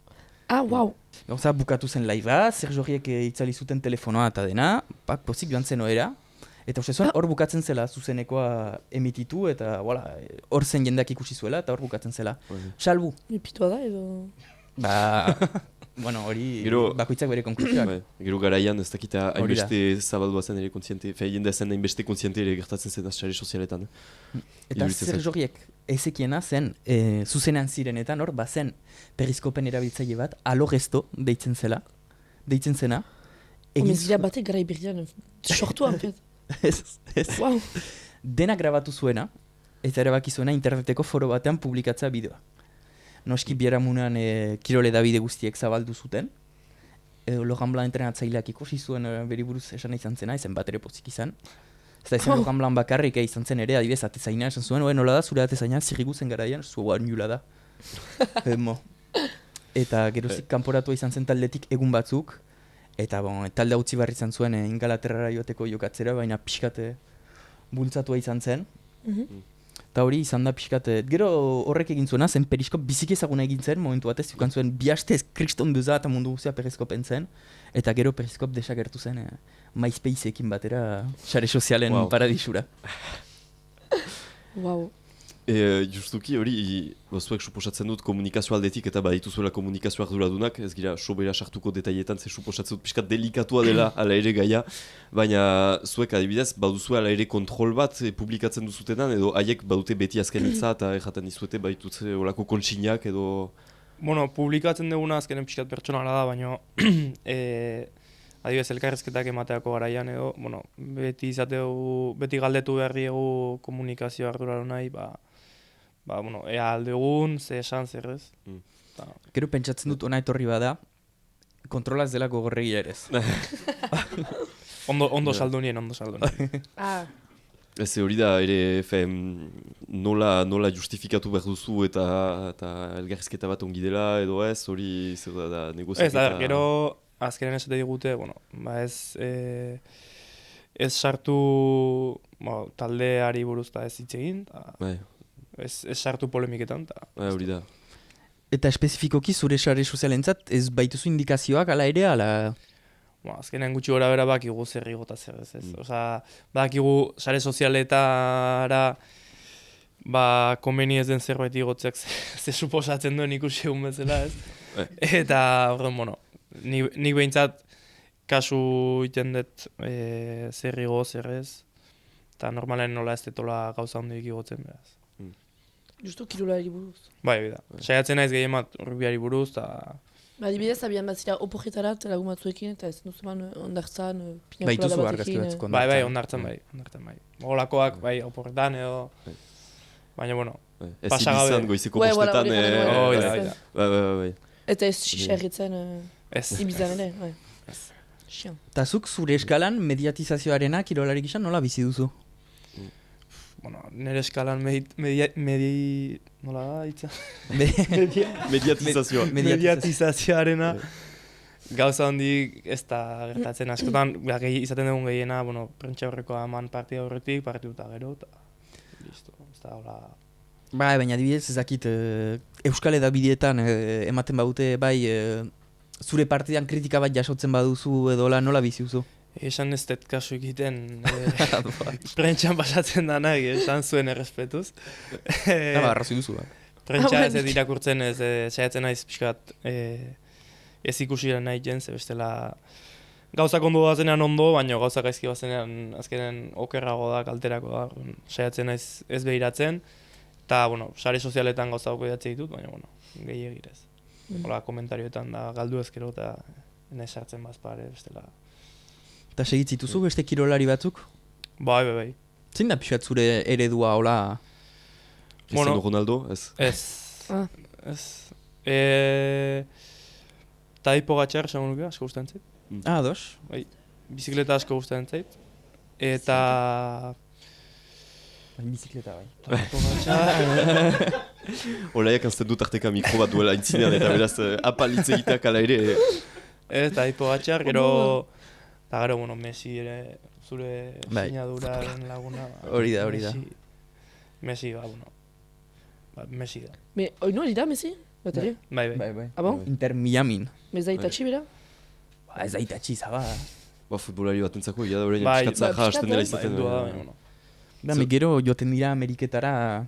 Wow. Gauza bukatu zen live-a, Serge Auriek itzali zuten telefonoa eta dena, pozik joan zen oera, eta uste zuen, hor bukatzen zela zuzenekoa emititu, eta hor zen jendeak ikusi zuela, eta hor bukatzen zela. Salbu. Epitua da, edo... Hori bakoitzak bere konklusioak. Gero garaian ez dakita hainbeste zabaldua zen ere kontziente, jende zen hainbeste kontziente ere gertatzen zen sare sozialetan. Eta Serge Auriek ezekiena zen, zuzenean zirenetan hor, bazen Periskopen erabiltzaile bat, alogesto deitzen zena. Omezira batek gara iberian, sortua, en fet. Ez. Wow. Dena grabatu zuena, eta erabaki zuena interneteko foro batean publikatza bideoa. Noski biharamunean kirole Davide guztiek zabaldu zuten. Laurent Blanc entrenatzaileak ikusi zuen beri buruz esan izan zena, ezen bat ere pozik izan. Ez da izan Laurent Blanc bakarrik izan zen ere, adibidez atezaina esan zuen, nola da, zure atezaina zirrigu zen garaian, zua nula da. Eta gerozik kanporatua izan zen taldetik egun batzuk, eta talde utzi barri izan zuen Ingalaterrara joateko jokatzera, baina pixkate bultzatua izan zen. Eta hori izan da pixkat, gero horrek egin zuena, zen Periskop biziki ezaguna egin zen, momentu batez, zukan zuen bihastez kriston duza eta mundu guztia Periskopen zen, eta gero Periskop desagertu zen MySpaceekin batera sare sozialen paradisura. Wow. Justuki hori, zuek suposatzen dut komunikazio aldetik eta badituzuela komunikazio arduradunak, ez gira sobera sartuko detailetan, ze suposatzen dut pixkat delikatua dela ala ere gaia, baina zuek adibidez, baduzue ala ere kontrol bat publikatzen duzutenan, edo haiek badute beti azken hitza eta erraten dizuete baditutze olako kontsinak edo... Publikatzen duguna azkenen pixkat pertsonala da, baina adibidez elkarrezketak emateako garaian edo, beti galdetu behar diegu komunikazio arduradu nahi, ea aldegun, ze esan, zer ez. Gero pentsatzen dut ona etorri bada, kontrolaz dela gogorregia ere ez. Ondo saldu nien. Ez hori da, ere, nola justifikatu behar duzu eta elgarrizketa bat ongi dela edo ez, hori zer da negoziaketa... Ez, gero azkenen esate digute, ez sartu taldeari buruz eta ez hitz egin, ez sartu polemiketan. Hori da. Eta espezifikoki zure sare sozialentzat ez baituzu indikazioak ala ere, ala... Azkenean gutxi gora bera bakigu zer igo eta zer ez. Bakigu sare sozialetara ba, komeni ez den zerbait igotzeak ze suposatzen duen ikusi egun bezala, ez? Eta, horren, bueno, nik behintzat kasu iten dut zer igo, zer ez, eta normalen nola ez detola gauza hondik igotzen, beraz. Justo kirolari buruz. Bai, bida. Saiatzen naiz gehien bat rugbiari buruz, eta... Adibidez, abian bat zira oporretarat lagun batzuekin, eta ez duzuman ondartzan, Ba, ituzu pinakolada argazki batekin. batzuk Bai, ondartzen bai. Olakoak, bai, oporretan edo... Baina, bueno, Ez Pasagabe. ibizan goizeko Bai, bostetan. voilà, hori da, hori da. Bai. Eta ez xixerritzen Ez. ibizan ere, bai. Xian. Eta zuk zure eskalan mediatizazioarena kirolari gisa nola bizi duzu? Bueno, nire eskalan nola da, hitza? Mediatizazioa. Mediatizazioarena gauza hondik ez da gertatzen askotan, izaten dugun gehiena, bueno, prentsa horrekoa eman partida horretik, partiduta gero, eta listo, ez da hola... Bai, baina adibidez ez dakit Euskal Edabidietan ematen baute bai zure partidan kritika bat jasotzen baduzu edo nola bizi duzu? Esan ez dut kasu egiten prentxan pasatzen dana, esan zuen errespetuz. Arrazoi duzu, Prentxa ez dut irakurtzen, ez saiatzen naiz pixkat ez ikusiren nahi jen, ze bestela gauzak ondo bazenean ondo, baina gauzak gaizki bazenean azkenen okerrago da, kalterako da, saiatzen naiz ez behiratzen, eta, bueno, sare sozialetan gauza doko idatze ditut, baina, bueno, gehiagirez. Hola, komentarioetan da galdu ezkero eta nahi sartzen bazpare, bestela. Eta segitzituzu beste kirolari batzuk? Bai. Zein da pixat zure eredua hola? Cristiano Ronaldo, ez? Ez. Ez. Taipo gatxar, esango nuke, asko gustatzen zait. Ados. Bai, bizikleta asko gustatzen zait. Eta... Bizikleta bai. Taipo gatxar... Olaiak azten dut arteka mikro bat duela intzinean, eta beraz apalitze egiteak ala ere. Taipo gatxar, gero... Eta gero, bueno, Messi ere, zure sinaduraren laguna. Hori da. Messi, bueno. Messi da. Oino hori da, Messi? Bateria? Bai. Abo? Inter Miamin. Ez da itatxi bera? Ez da itatxi, zaba. Futbolari bat entzako, egia da horrein Bai, piskatza hasten dela izaten. Gero joaten dira Ameriketara...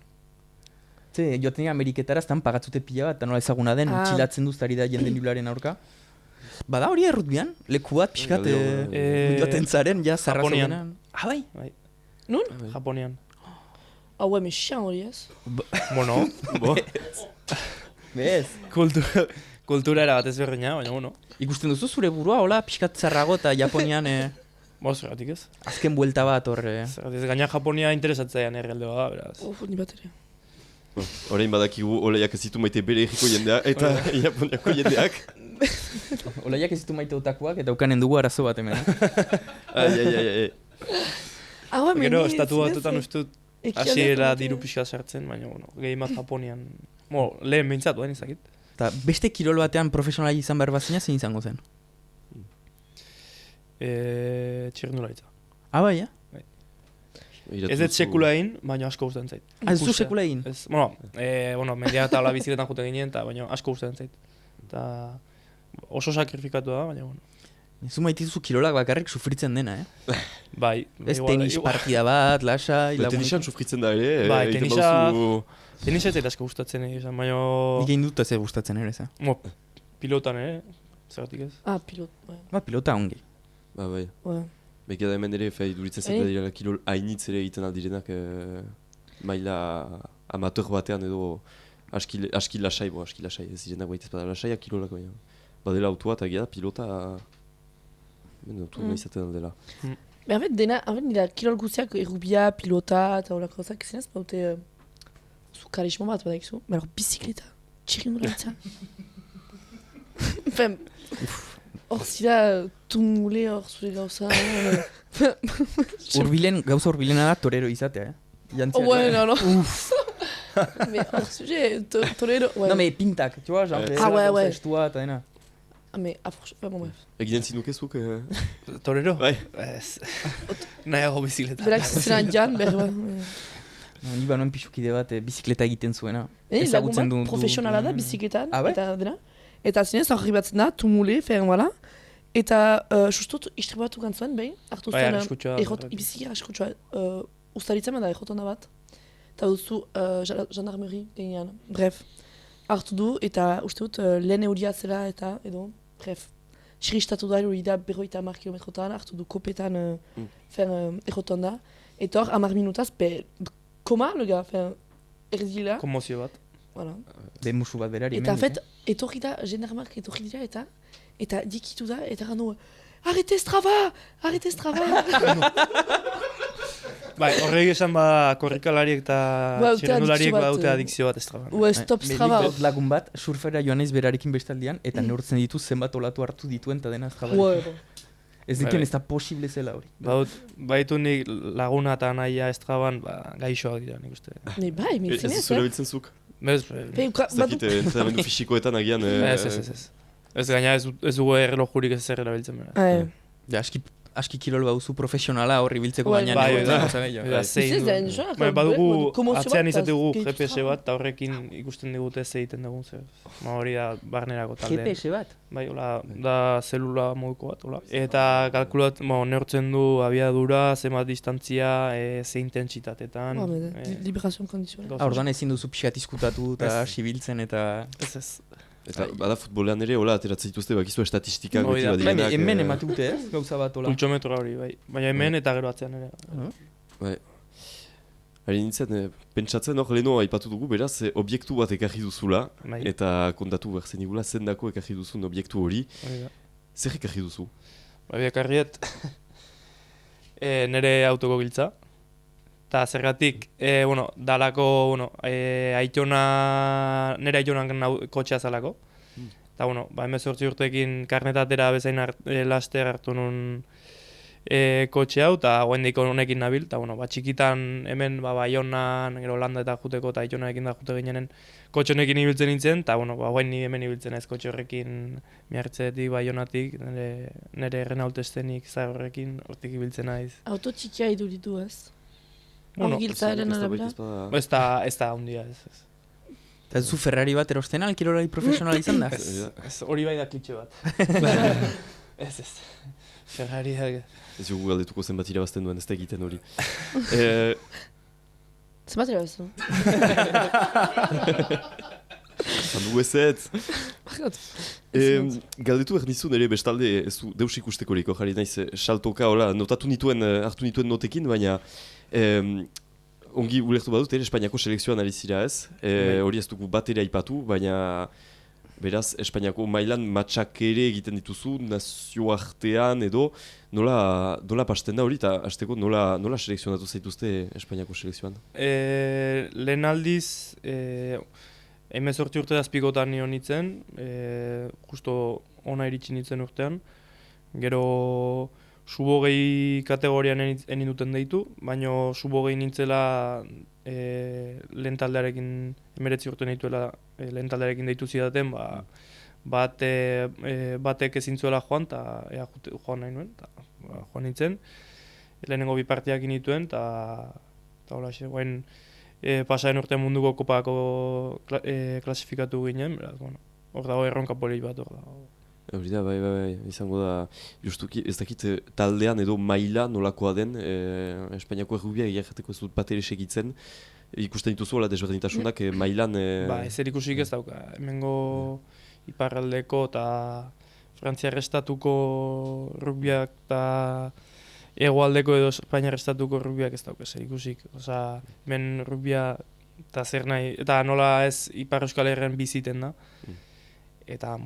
Joaten dira Ameriketara, estan pagatzute pila bat, eta nola ezaguna den, txilatzen duztari da jenden liblaren aurka. Bada hori errutbian, leku bat pixkat joaten zaren, ja zarrazo denan. Bai. Nun? Japonian. Hau emesian hori ez? Bueno, Bez. Kultura era bat ez berdina, baina bueno. Ikusten duzu zure burua, hola, pixkat zarrago eta Japonian... Zergatik ez? Azken buelta bat hor... Zergatik ez, gaina Japonia interesatzaian herrialde da, beraz. Ni bateria. Orain badakigu olaiak ez ditu maite bere egiko jendea eta Japoniako jendeak. Olaiak ez ditu maite otakuak eta ukanen dugu arazo bat hemen. Ai. Gero, estatu batutan ustut hasiera diru pixka sartzen, baina, bueno, gehien bat Japonian. Lehen behintzat, duen ezakit. Eta beste kirol batean profesionali izan behar bazina zein izango zen? Txirrindularitza. Bai, Ez dut sekula egin, baina asko gustatzen zait. Ez du sekula egin? Bueno, mendia eta hola bizikletan juten ginen, baina asko gustatzen zait. Eta oso sakrifikatu da, baina, bueno. Zu maitizu kirolak bakarrik sufritzen dena, Bai. Ez tenis partida bat, lasai... Tenisan sufritzen da ere, bai, tenisa ez zait asko gustatzen egin, baina... Nik egin dut ez gustatzen ere, ez? Pilotan ere, zergatik ez? Pilot, bai. Pilota ongi. Bai. Begia da hemen ere, duritzen zait dira kirol hainitz ere egiten aldirenak maila amateur batean edo aski lasai, ez direnak baitez bada lasaiak kirolak baina. Badela autua eta egia da pilota, autua izaten aldela. Hafen dira kirol guztiak errubia, pilota eta horako gauzak zinez, baute zu karismo bat badakizu, baina bizikleta, txirrindularitza. Hor zira tumule hor zure gauza. Gauza urbilena da torero izatea, Bueno, no. Hor zure torero... No, pintak, txoa, gauza estua eta dena. Egiten zinukezuk? Torero? Bai. Nahiago bizikleta. Berak zizenan jan, berba. Ni banoen pixukide bat bizikleta egiten zuena. Lagun bat profesionala da bizikletan, eta dena. Eta zinez, horri batzen da, tumule, feren bala. Eta sustot istribatu gantzuen, behin, hartu zuen, bizikera askutxoa, ustaritzen da errot onda bat. eta duzu jandarmeri gainean. Bref, hartu du, eta uste dut lehen euria zela eta edo, bref. Siristatu da, hori da 50 kilometrotan, hartu du kopetan erroton da. Eta hor, 10 minutaz, koma, lega, erdila. Komozio bat. Voilà. Musu bat berari. Eta etorri da, gendarmak etorri dira eta dikitu da, eta gano, arrete Strava! Bai, horrek esan korrikalariek eta txirrendulariek badute adikzio bat Strava. Stop Strava. Lagun bat, surfera joan naiz berarekin bestaldian, eta neurtzen ditu zenbat olatu hartu dituen eta dena Strava. Ez dituen ez da posible zela hori. Baitu nik laguna eta nahia Stravan gaixoak dira, nik uste. Bai, ez zure biltzen zuk? Ez dakit, entrenamendu fisikoetan agian... Ez gaina ez dugu erlojurik ez zer erabiltzen bera. Aski kirol baduzu profesionala horri biltzeko baina. Badugu, atzean izategugu GPS bat, eta horrekin ikusten digute ez egiten dugun zer. Hori da barnerako taldeen. GPS bat? Bai, da zelula moduko bat, eta kalkulat, neurtzen du abiadura, zenbat distantzia, ze intentsitatetan. Liberazion kondizioa. Orduan ezin duzu pixkat izkutatu eta sibiltzen eta... Ez. Eta bada futbolean ere, hola, ateratzen dituzte bakizu estatistikak beti badienak. Hemen ematute, gauza bat, hola. Pultsometroa hori, bai. Baina hemen eta gero atzean ere. Bai. Hari nintzen, pentsatzen hor leheno aipatu dugu, beraz, objektu bat ekarri duzula, eta kontatu berzen igula, zendako ekarri duzun objektu hori. Zer ekarri duzu? Bai, ekarriet nire autoko giltza. Eta zergatik, dalako, nire aitonan kotxea zalako. Eta, hemen 8 urtekin karnetatera bezain laster hartu nun kotxe hau, eta guendik honekin nabil. Eta, txikitan hemen Baionan, gero Holanda eta juteko, eta aitonarekin da jute ginenen kotxe honekin ibiltzen nintzen, eta, guen ni hemen ibiltzen ez kotxe horrekin miartzetik, Baionatik, nire Renault Estenik zahar horrekin hortik ibiltzen naiz. Auto txikia iduritu ez? Giltzaren arabera? Ez da handia ez. Eta zu Ferrari bat erosten alkirolari profesionala izan da? Ez, hori bai da klitxe bat. Ez. Ferrari da... Ez jogu galdetuko zenbat irabazten duen, ez da egiten hori. Zenbat irabazten? Zandu ezetz. Galdetu behar nizun ere bestalde ez du deus ikustekoriko jarri naiz saltoka, hartu nituen notekin, baina ongi ulertu badut, Espainiako selekzioan ari zira ez, hori ez dugu bat ere aipatu, baina beraz Espainiako mailan matxak ere egiten dituzu, nazioartean edo, nola pasten da hori, eta hasteko nola selekzionatu zaituzte Espainiako selekzioan? Lehen aldiz, 18 urte azpikotan nion nintzen, justo ona iritsi nintzen urtean, gero subogei kategorian enin duten deitu, baina subogei nintzela lehen taldearekin, 19 urte nituela lehen taldearekin deitu zidaten, batek ezin zuela joan, eta joan nahi nuen, joan nintzen. Lehenengo bi partiak nituen, eta hola xe, guain pasaren urtean munduko kopako klasifikatu ginen, beraz, hor dago erronka polit bat, hor dago. Hori da, bai, izango da, justuki, ez dakit taldean edo maila nolakoa den, Espainiako errubia egiarreteko ez dut bat ere segitzen, ikusten dituzu, desberdintasunak mailan... Ez erikusik ez dauka, hemengo iparraldeko eta Frantziar estatuko rugbiak eta hegoaldeko edo Espainiar estatuko rugbiak ez dauka, ez erikusik. Osa, hemen rugbia eta zer nahi, eta nola ez Ipar Euskal Herrian biziten da. Eta,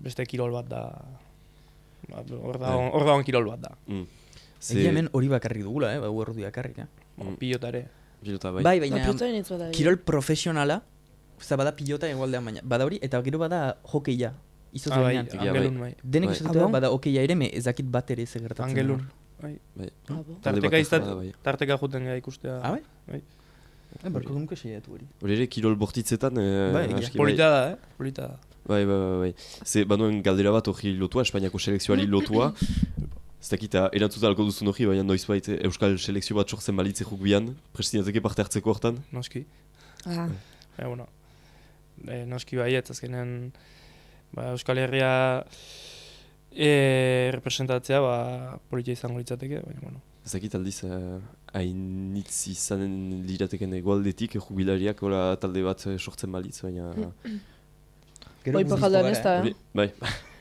beste kirol bat da, hor dagoen kirol bat da. Egia hemen hori bakarrik dugula, bau errudiak karrik. Pilota ere. Pilota, bai, baina kirol profesionala, bada pilota egualdean baina, bada hori, eta gero bada hokeia. Bai, Angelun, bai. Denek esatuta bada hokeia ere, ez dakit bat ere zegertatzen. Angelun, bai. Tarteka juten gara ikustea. Ah, bai? Barko dunke seiatu hori. Hori ere, kirol bortitzetan... Polita da, polita da. Bai. Ze, banuen galdera bat hori lotua, Espainiako selekzioari lotua. Ez dakita, erantzuta alko duzun hori, baina noizbait Euskal selekzio bat sortzen balitze jukbian, prestinateke parte hartzeko hortan. Noski. Noski baiet, azkenean Euskal Herria representatzea politia izango litzateke, baina Ez dakit aldiz, hainitz izan lirateken egualdetik, jubilariak hola talde bat sortzen balitz, baina... Gero Bai, muziko pajaldan gara, ez da, Hori, bai,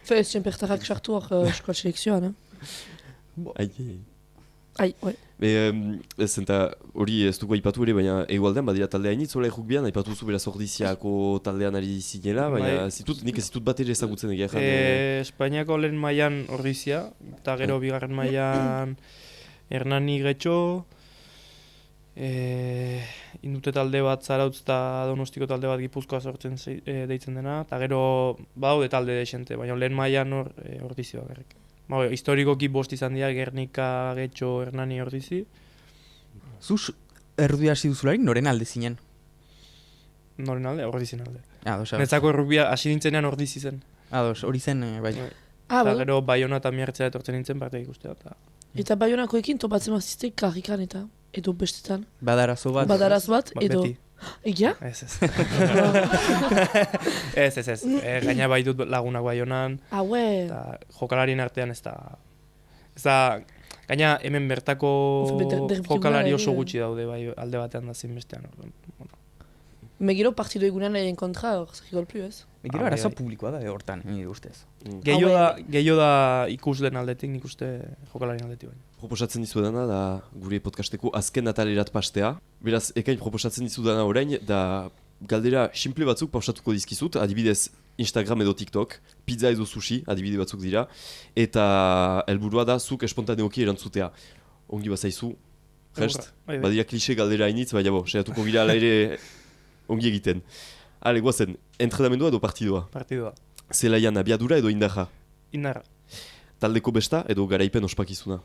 Fez, txenpertarrak sartu hor eskoal selekzioan, ai, Ai, oi. ez eta hori ez dugu aipatu ere, baina egualdean badira talde hainitz, hola errukbian, aipatu zu beraz ordiziako taldean ari zinela, baina nik ez ditut bat ere ezagutzen egia jan. Espainiako lehen mailan Ordizia, eta gero bigarren mailan Hernani Getxo, indute talde bat Zarautz eta Donostiko talde bat Gipuzkoa sortzen deitzen dena, eta gero badaude talde desente, baina lehen mailan Ordizio bakarrik. Historikoki bost izan dira, Gernika, Getxo, Hernani, Ordizi. Zuz errudbia hasi duzularik noren alde zinen? Noren alde? Ordizien alde. Ados, Netzako errukbia hasi nintzenean Ordizi zen. Ados, hori zen, bai. Ah, Eta bai. gero Baiona eta Miartzea etortzen nintzen parte ikustea. Eta Baionakoekin topatzen mazizte karrikan eta edo bestetan. Badarazo bat. Badaraz bat, edo... Beti. Egia? Ez. Ez. Gaina baitut lagunak Baionan, Ah, ue. eta jokalarien artean ez da... Gaina hemen bertako jokalari oso gutxi daude bai alde batean da zein bestean. Megiro partido egunean egin kontra, hor, zer golplu ez? Gero Ah, arazo bai. publikoa da hortan, nire ustez. Gehiago da ikusleen aldetik, nik uste jokalarien aldetik baina. Proposatzen dizudana da gure podcasteko azken atalerat pastea. Beraz, ekain proposatzen dizudana orain, da galdera simple batzuk pausatuko dizkizut, adibidez Instagram edo TikTok, pizza edo sushi, adibide batzuk dira, eta helburua da zuk espontaneoki erantzutea. Ongi bazaizu, prest? Bai. Badira klixe galdera hainitz, baina saiatuko gira ala ere ongi egiten. Ale, guazen, entrenamendua edo partidua? Partidua. Zelaian abiadura edo indarra? Indarra. Taldeko besta edo garaipen ospakizuna?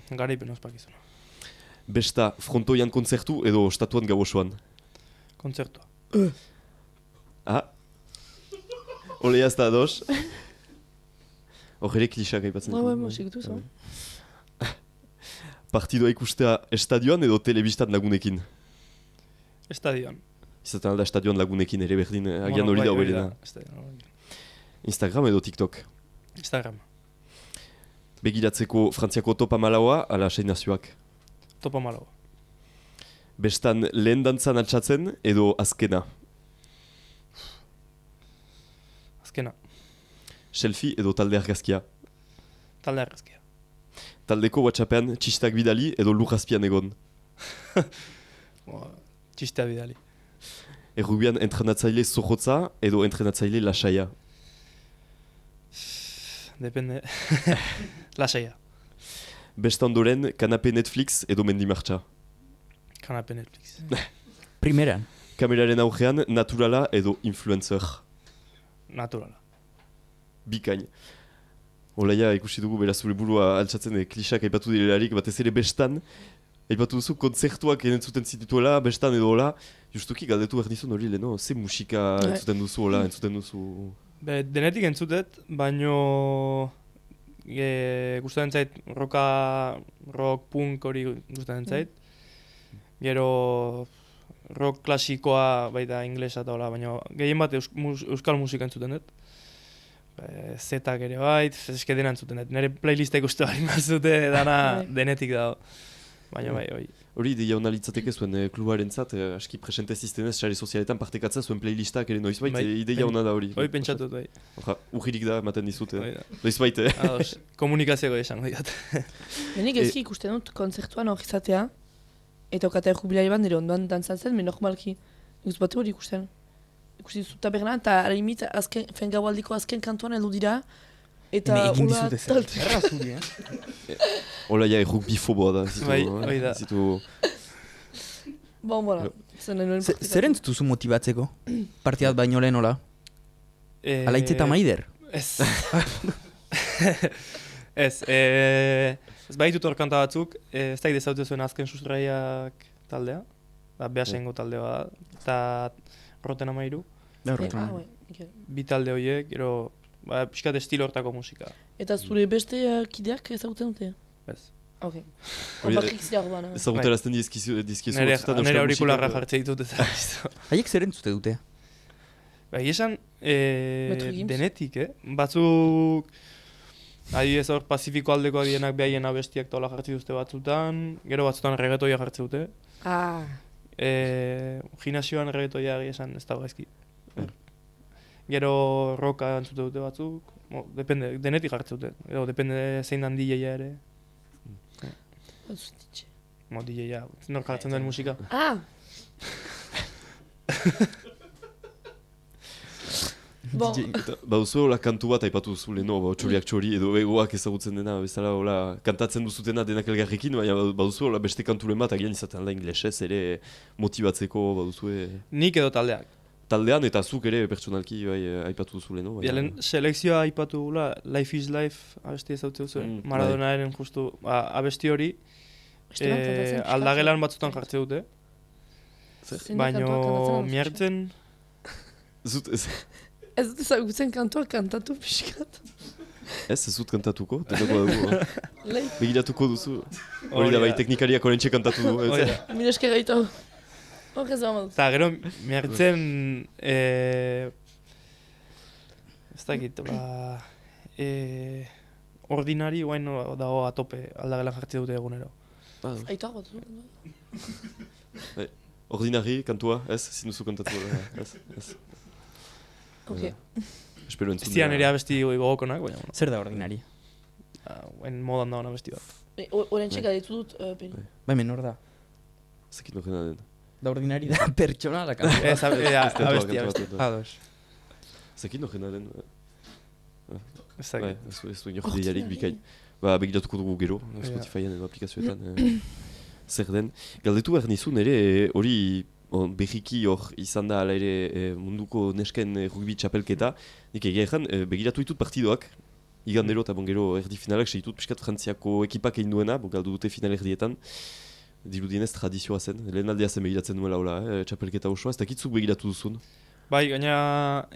Garaipen ospakizuna. Besta frontoian kontzertu edo ostatuan gau osoan? Kontzertua. Ah? Olea ez da ados? Hor ere klixak aipatzen Bai, ditu. bai, segitu zan. Partidua ikustea estadioan edo telebistan lagunekin? Estadioan. Izaten alda estadioan lagunekin ere berdin, agian hori da hori da. Instagram edo TikTok? Instagram. Begiratzeko Frantziako topa malaua, ala sei nazioak? Topa malago. Bestan lehen dantzan altxatzen edo azkena? Azkena. Selfie edo talde argazkia? Talde argazkia. Taldeko WhatsAppean txistak bidali edo lurrazpian egon? Txistea bidali. Errubian entrenatzaile zojotza edo entrenatzaile lasaia? Depende. Lasaia. Bestan doren kanape Netflix edo mendimartxa? Kanape Netflix. Primeran. Kameraren aurrean naturala edo influencer? Naturala. Bikain. Olaia ikusi dugu beraz zure burua altxatzen klisak aipatu direlarik, batez ere bestan. Aipatu duzu kontzertuak entzuten zituela, bestan edo hola. Justuki galdetu behar dizun hori leheno, ze musika entzuten duzu hola, entzuten duzu... Denetik entzutet, baino gustatzen zait rock punk hori gustatzen zait. Gero rock klasikoa baita inglesa eta hola, baina gehien bat euskal musika entzuten dut. Zetak ere bait, eske dena entzuten dut. Nire playlista ikuste bari mazute dana denetik dago. Baina bai, oi. Hori ideia hona litzateke zuen klubaren zat, aski presente ziztenez, sare sozialetan partekatza zuen playlistak ere noizbait, ideia hona da hori. Hoi pentsatut, bai. Ujirik da, ematen dizut, noizbait. Ados, komunikazioko esango diat. Benik ezki ikusten dut kontzertuan hor izatea, eta okata jubilari bat nire ondoan dantzatzen, men normalki. Nik bate hori ikusten. Ikusi dut taberna, eta harimit gaualdiko azken kantuan heldu dira, eta egin dizut ezer. Errazuri, Hola ja erruk bifoboa da, zitu... Bon, voilà. Zer entzutuzu motibatzeko? Partidat baino lehen hola? Alaitz eta maider? Ez. Ez baitut hor kanta batzuk, ez da idezaute zuen azken sustraiak taldea. Behasengo talde bat, eta Roten Amairu. Bi talde horiek, gero pixkat estilo hortako musika. Eta zure beste kideak ezagutzen dute? Ez. Ok. Bakrik zira orduan. Ezaguterazten dizkizu nire aurikularra jartze ditut eta listo. Haiek zer entzute dute? Esan denetik, batzuk Adibidez hor Pazifiko aldekoak dienak behaien abestiak tola jartzi duzte batzutan, gero batzutan reggaetoia jartzi dute. Ah, Gimnasioan reggaetoia esan ez dago gaizki. Gero rocka entzute dute batzuk, depende, denetik jartzi dute. Edo depende zein dan DJ-a ere. batzut ditxe. DJ-a, nor jartzen den musika. Ah! Bon, Baduzu hola kantu bat aipatu duzu leheno, txoriak txori edo egoak ezagutzen dena, bezala hola kantatzen duzutena denak elgarrekin, baina baduzu hola beste kanturen bat agian izaten da inglesez ere motibatzeko baduzue Nik edo taldeak. taldean eta zuk ere pertsonalki bai, aipatu duzu leheno. Lehen selekzioa aipatu gula, Life is Life abesti ezautzen duzu, Maradonaren justu abesti hori beste bat kantatzen aldagelan batzutan jartze dute, Zein da baina kantua kantatzen miartzen Zut, Ez dut ezagutzen kantua kantatu pixkat. ez dut kantatuko, denako dugu. Lehi, Begiratuko duzu. Hori da bai teknikariak orentxe kantatu du. Hori da. mire esker gaitu. Hor ez da maduz. Eta gero miartzen ez dakit, ordinari guain dago atope aldagelan jartze dute egunero. Aitor bat zu. Ordinari kantua, ez? Ezin duzu kantatu. Ez. Ok. Espero entzun. Zian ere abesti gogokonak, baina bueno. Zer da ordinari? Guain modan dagoen abesti bat. Horentxe gaitu dut, peni. Bai, menor da. Zekit nogena den. Da ordinari da pertsona la kantu. Ez, abesti. Ados. Zekit nogena den. Ez Bai, dakit. ez du inor diarik bikain. Begiratuko dugu gero, Spotifyen edo aplikazioetan. Zer den. Galdetu behar nizun ere, hori berriki hor izan da ala ere munduko nesken rugby txapelketa. Nik egia ezan, begiratu ditut partidoak. Igandero eta gero erdi finalak segitut piskat Frantziako ekipak egin duena, galdu dute final erdietan. Dirudienez tradizioa zen, lehen aldea zen begiratzen duela hola, txapelketa osoa, ez dakitzuk begiratu duzun. Bai, gaina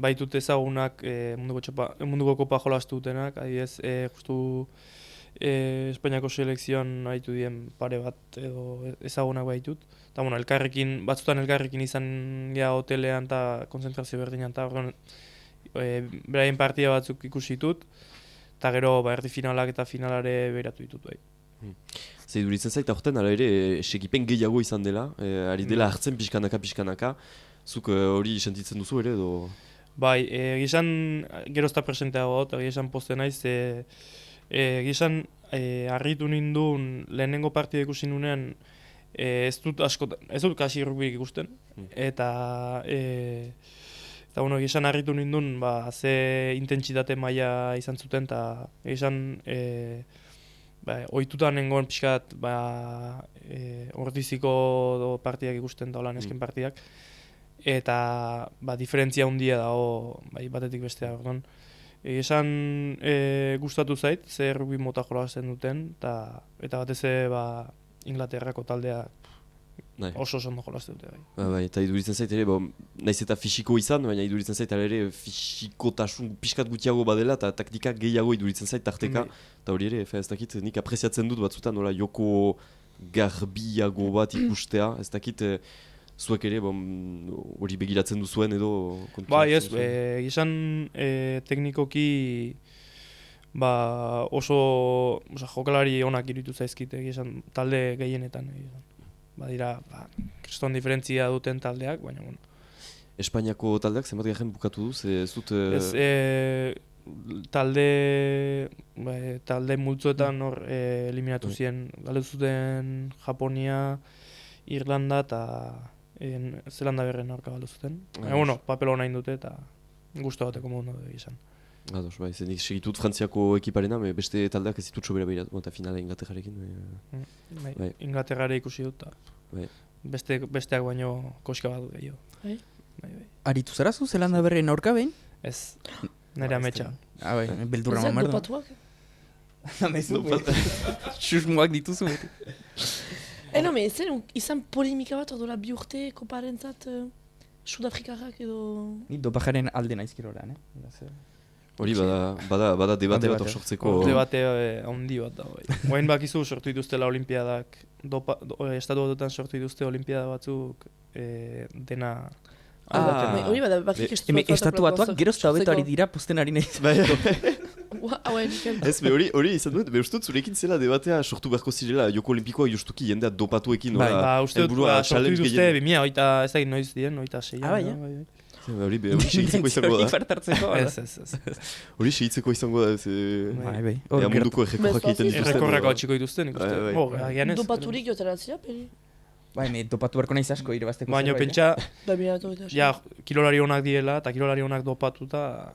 baitut ezagunak munduko kopa jolastu dutenak, adibidez, justu Espainiako selekzioan haitu dien pare bat edo ezagunak baitut. Eta bueno, batzutan elkarrekin izan gea hotelean eta konzentrazio berdinan eta horren beraien partida batzuk ikusi ditut. Eta gero erdi finalak eta finalare beratu ditut bai. Zer duritzen zait, aurten ala ere segipen gehiago izan dela, ari dela hartzen pixkanaka. Zuk hori sentitzen duzu ere edo? Bai, gizan gerozta presenteago dut, gizan poste naiz, gizan harritu nindun lehenengo partida ikusi nunean ez dut kasi rugbyrik ikusten, eta bueno, gizan harritu nindun ze intentsitate maila izan zuten, eta gizan ohituta nengoen pixkat ordiziko partidak ikusten da hola nesken partidak, eta diferentzia handia dago batetik bestea, orduan. Esan gustatu zait, ze rugby mota jolasten duten, eta batez Inglaterrako taldea oso ondo jolasten dute. Bai, eta iduritzen zait ere, naiz eta fisiko izan, baina iduritzen zait ere fisikotasun pixkat gutiago badela, eta taktika gehiago iduritzen zait tarteka, eta hori ere, ez dakit, nik apreziatzen dut batzutan, nola joko garbiago bat ikustea, ez dakit, zuek ere hori begiratzen duzuen edo... Bai ez, gizan teknikoki oso jokalari onak iruditu zaizkite gizan talde gehienetan. Badira, kriston diferentzia duten taldeak, baina bueno. Espainiako taldeak zenbat garen bukatu duz? Ez dut... Talde multzoetan hor eliminatu ziren. Galdu zuten Japonia, Irlanda eta Zelanda berren aurka galdu zuten. Bueno, papel hona indute eta guztu bateko modu izan. Ados, bai, zenik segitut Frantziako ekiparena, beste taldeak ez ditut sobera behiratu, eta finala Inglaterrarekin. Inglaterrare ikusi dut, besteak baino koska bat gehiago. Aritu zara zu Zelanda berren aurka behin? Ez, nire ametsa. Bai, beldurra mamar da. Dopatuak? Namezu, susmoak dituzu beti. No, izan polemika bat ordola bi urte koparentzat Sudafrikarrak edo... Ni dopajaren alde naizkirora, ne? Hori bada debate bat sortzeko... Debate handi bat da. Oain bakizu sortu dituztela olimpiadak, estatu batutan sortu dituzte olimpiada batzuk dena... Hori bada bakik estatu batuak geroz eta hobeto ari dira posten ari nahi. Haue, nikel. Ez, hori izan duen, uste dut zurekin zela debatea sortu beharko zirela Joko Olimpikoak justuki jendea dopatuekin. Bai. Uste dut, sortu dituzte, 2000, ez da noiz dien, 26. Ah, bai, Hori segitzeko izango da. Fartartzeko. Ez. Hori segitzeko izango da. Bai. Ea munduko errekorrak egiten dituzten. Errekorrak hau txiko dituzten, ikuste. Agian ez. Dopaturik jotera zira, peli? Bai, dopatu beharko naiz asko irabazteko. Baina pentsa, Da biratu eta. ja, kilolari honak diela, eta kilolari honak dopatuta...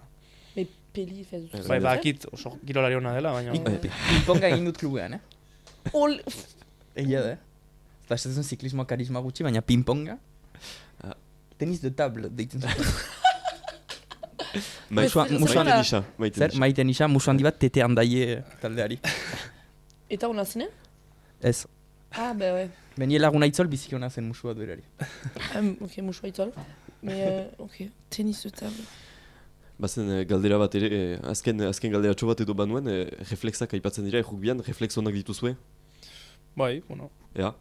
Peli fez dut. Bai, bakit oso kilolari hona dela, baina... Ping-ponga egin dut klubean, Ol... Egia da, Eta ez duzun ziklismoa karisma gutxi, baina ping-ponga. Tenis de table, deitzen zuten. Maiten isa, musu handi bat tete handaie taldeari. Eta hona zinen? Ez. Ah, bai. Benie laguna itzol bizik hona zen musu bat berari. Ok, musua itzol. Ok, tenis de table. Bazen galdera bat ere, azken galdera bat edo banuen, reflexak aipatzen dira, errukbian, reflex honak dituzue? Bai, bueno. Ea.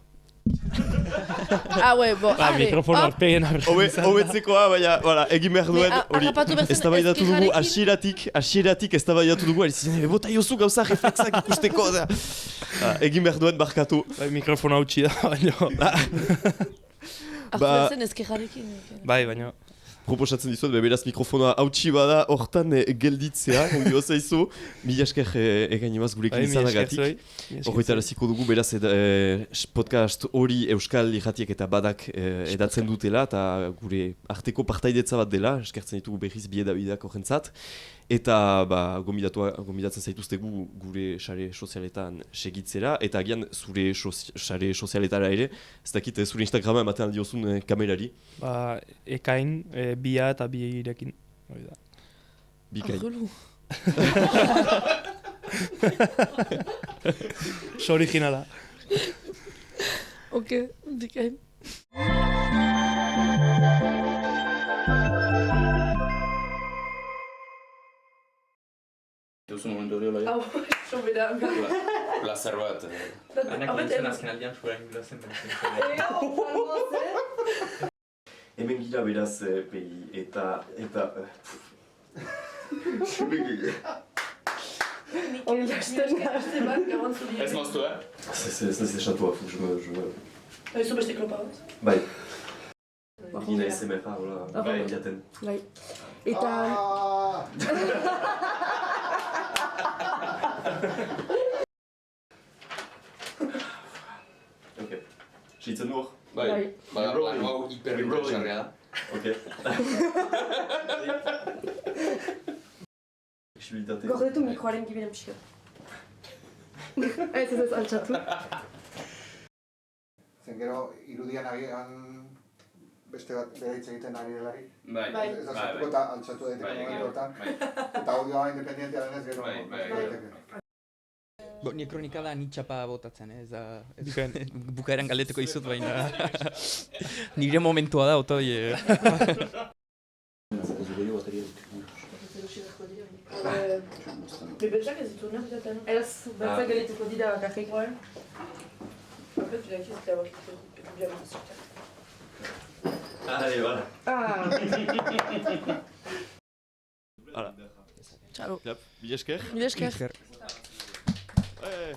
Ah, bo, mikrofon arpegen Hobetzekoa, baina, egin behar duen, hori, eztabaidatu dugu, hasieratik eztabaidatu dugu, bota jozu gauza reflexak ikusteko, egin behar duen barkatu. Bai, mikrofon hautsi da, baina... Artu bezen ezkerrarekin. Bai, baina... Proposatzen dizuet, beraz mikrofonoa hautsi bada, hortan gelditzea, ongi bazaizu, mila esker egain emaz gurekin izanagatik. Horretaraziko dugu, beraz podcast hori Euskal Irratiek eta Badak edatzen dutela, eta gure arteko partaidetza bat dela, eskertzen ditugu berriz biedabideak horrentzat. Eta gombidatzen zaituztegu gure sare sozialetan segitzera, eta agian zure sare sozialetara ere, ez dakit zure Instagrama ematen aldiozun kamerari. Ekain, bia eta birekin. Bikain. Arrelu. Originala. Ok, bikain. Duzun momentu hori hola ja? Hau, sobera. Plazer bat. Anak nintzen azken aldean fuera ingula zen benetzen. Hemen gira beraz, Pegi, eta... Ongi hasten bat, gabantzuri. Ez moztu, Ez nazi esatua, Zu beste klopa bat? Bai. Gina SMR-a, hola, bai jaten. Bai. Eta... Ok. Sitzen du hor? Bai, plano hau hiper-interesgarria da. Ok. Flexibilitate. Gordetu mikroaren gibiren pixka. Ez altxatu. Zen gero, irudian agian beste bat bere hitz egiten ari delari. Bai. Ez da sortuko eta altxatu daiteke momentu hortan. Eta audioa independientia denez gero. Bai. Ni kronika da ni txapa botatzen, ez da... Bukaeran galdeteko izut, baina... Nire momentua da, otoi... Bebeltzak ez ditu nahi zaten? Ez, bertzak gelituko dira bakarrik. Après, tu l'as dit, c'était avoir quitté bien le spectacle. Allez, voilà. Ciao. Mila esker. Mila esker. Ouais.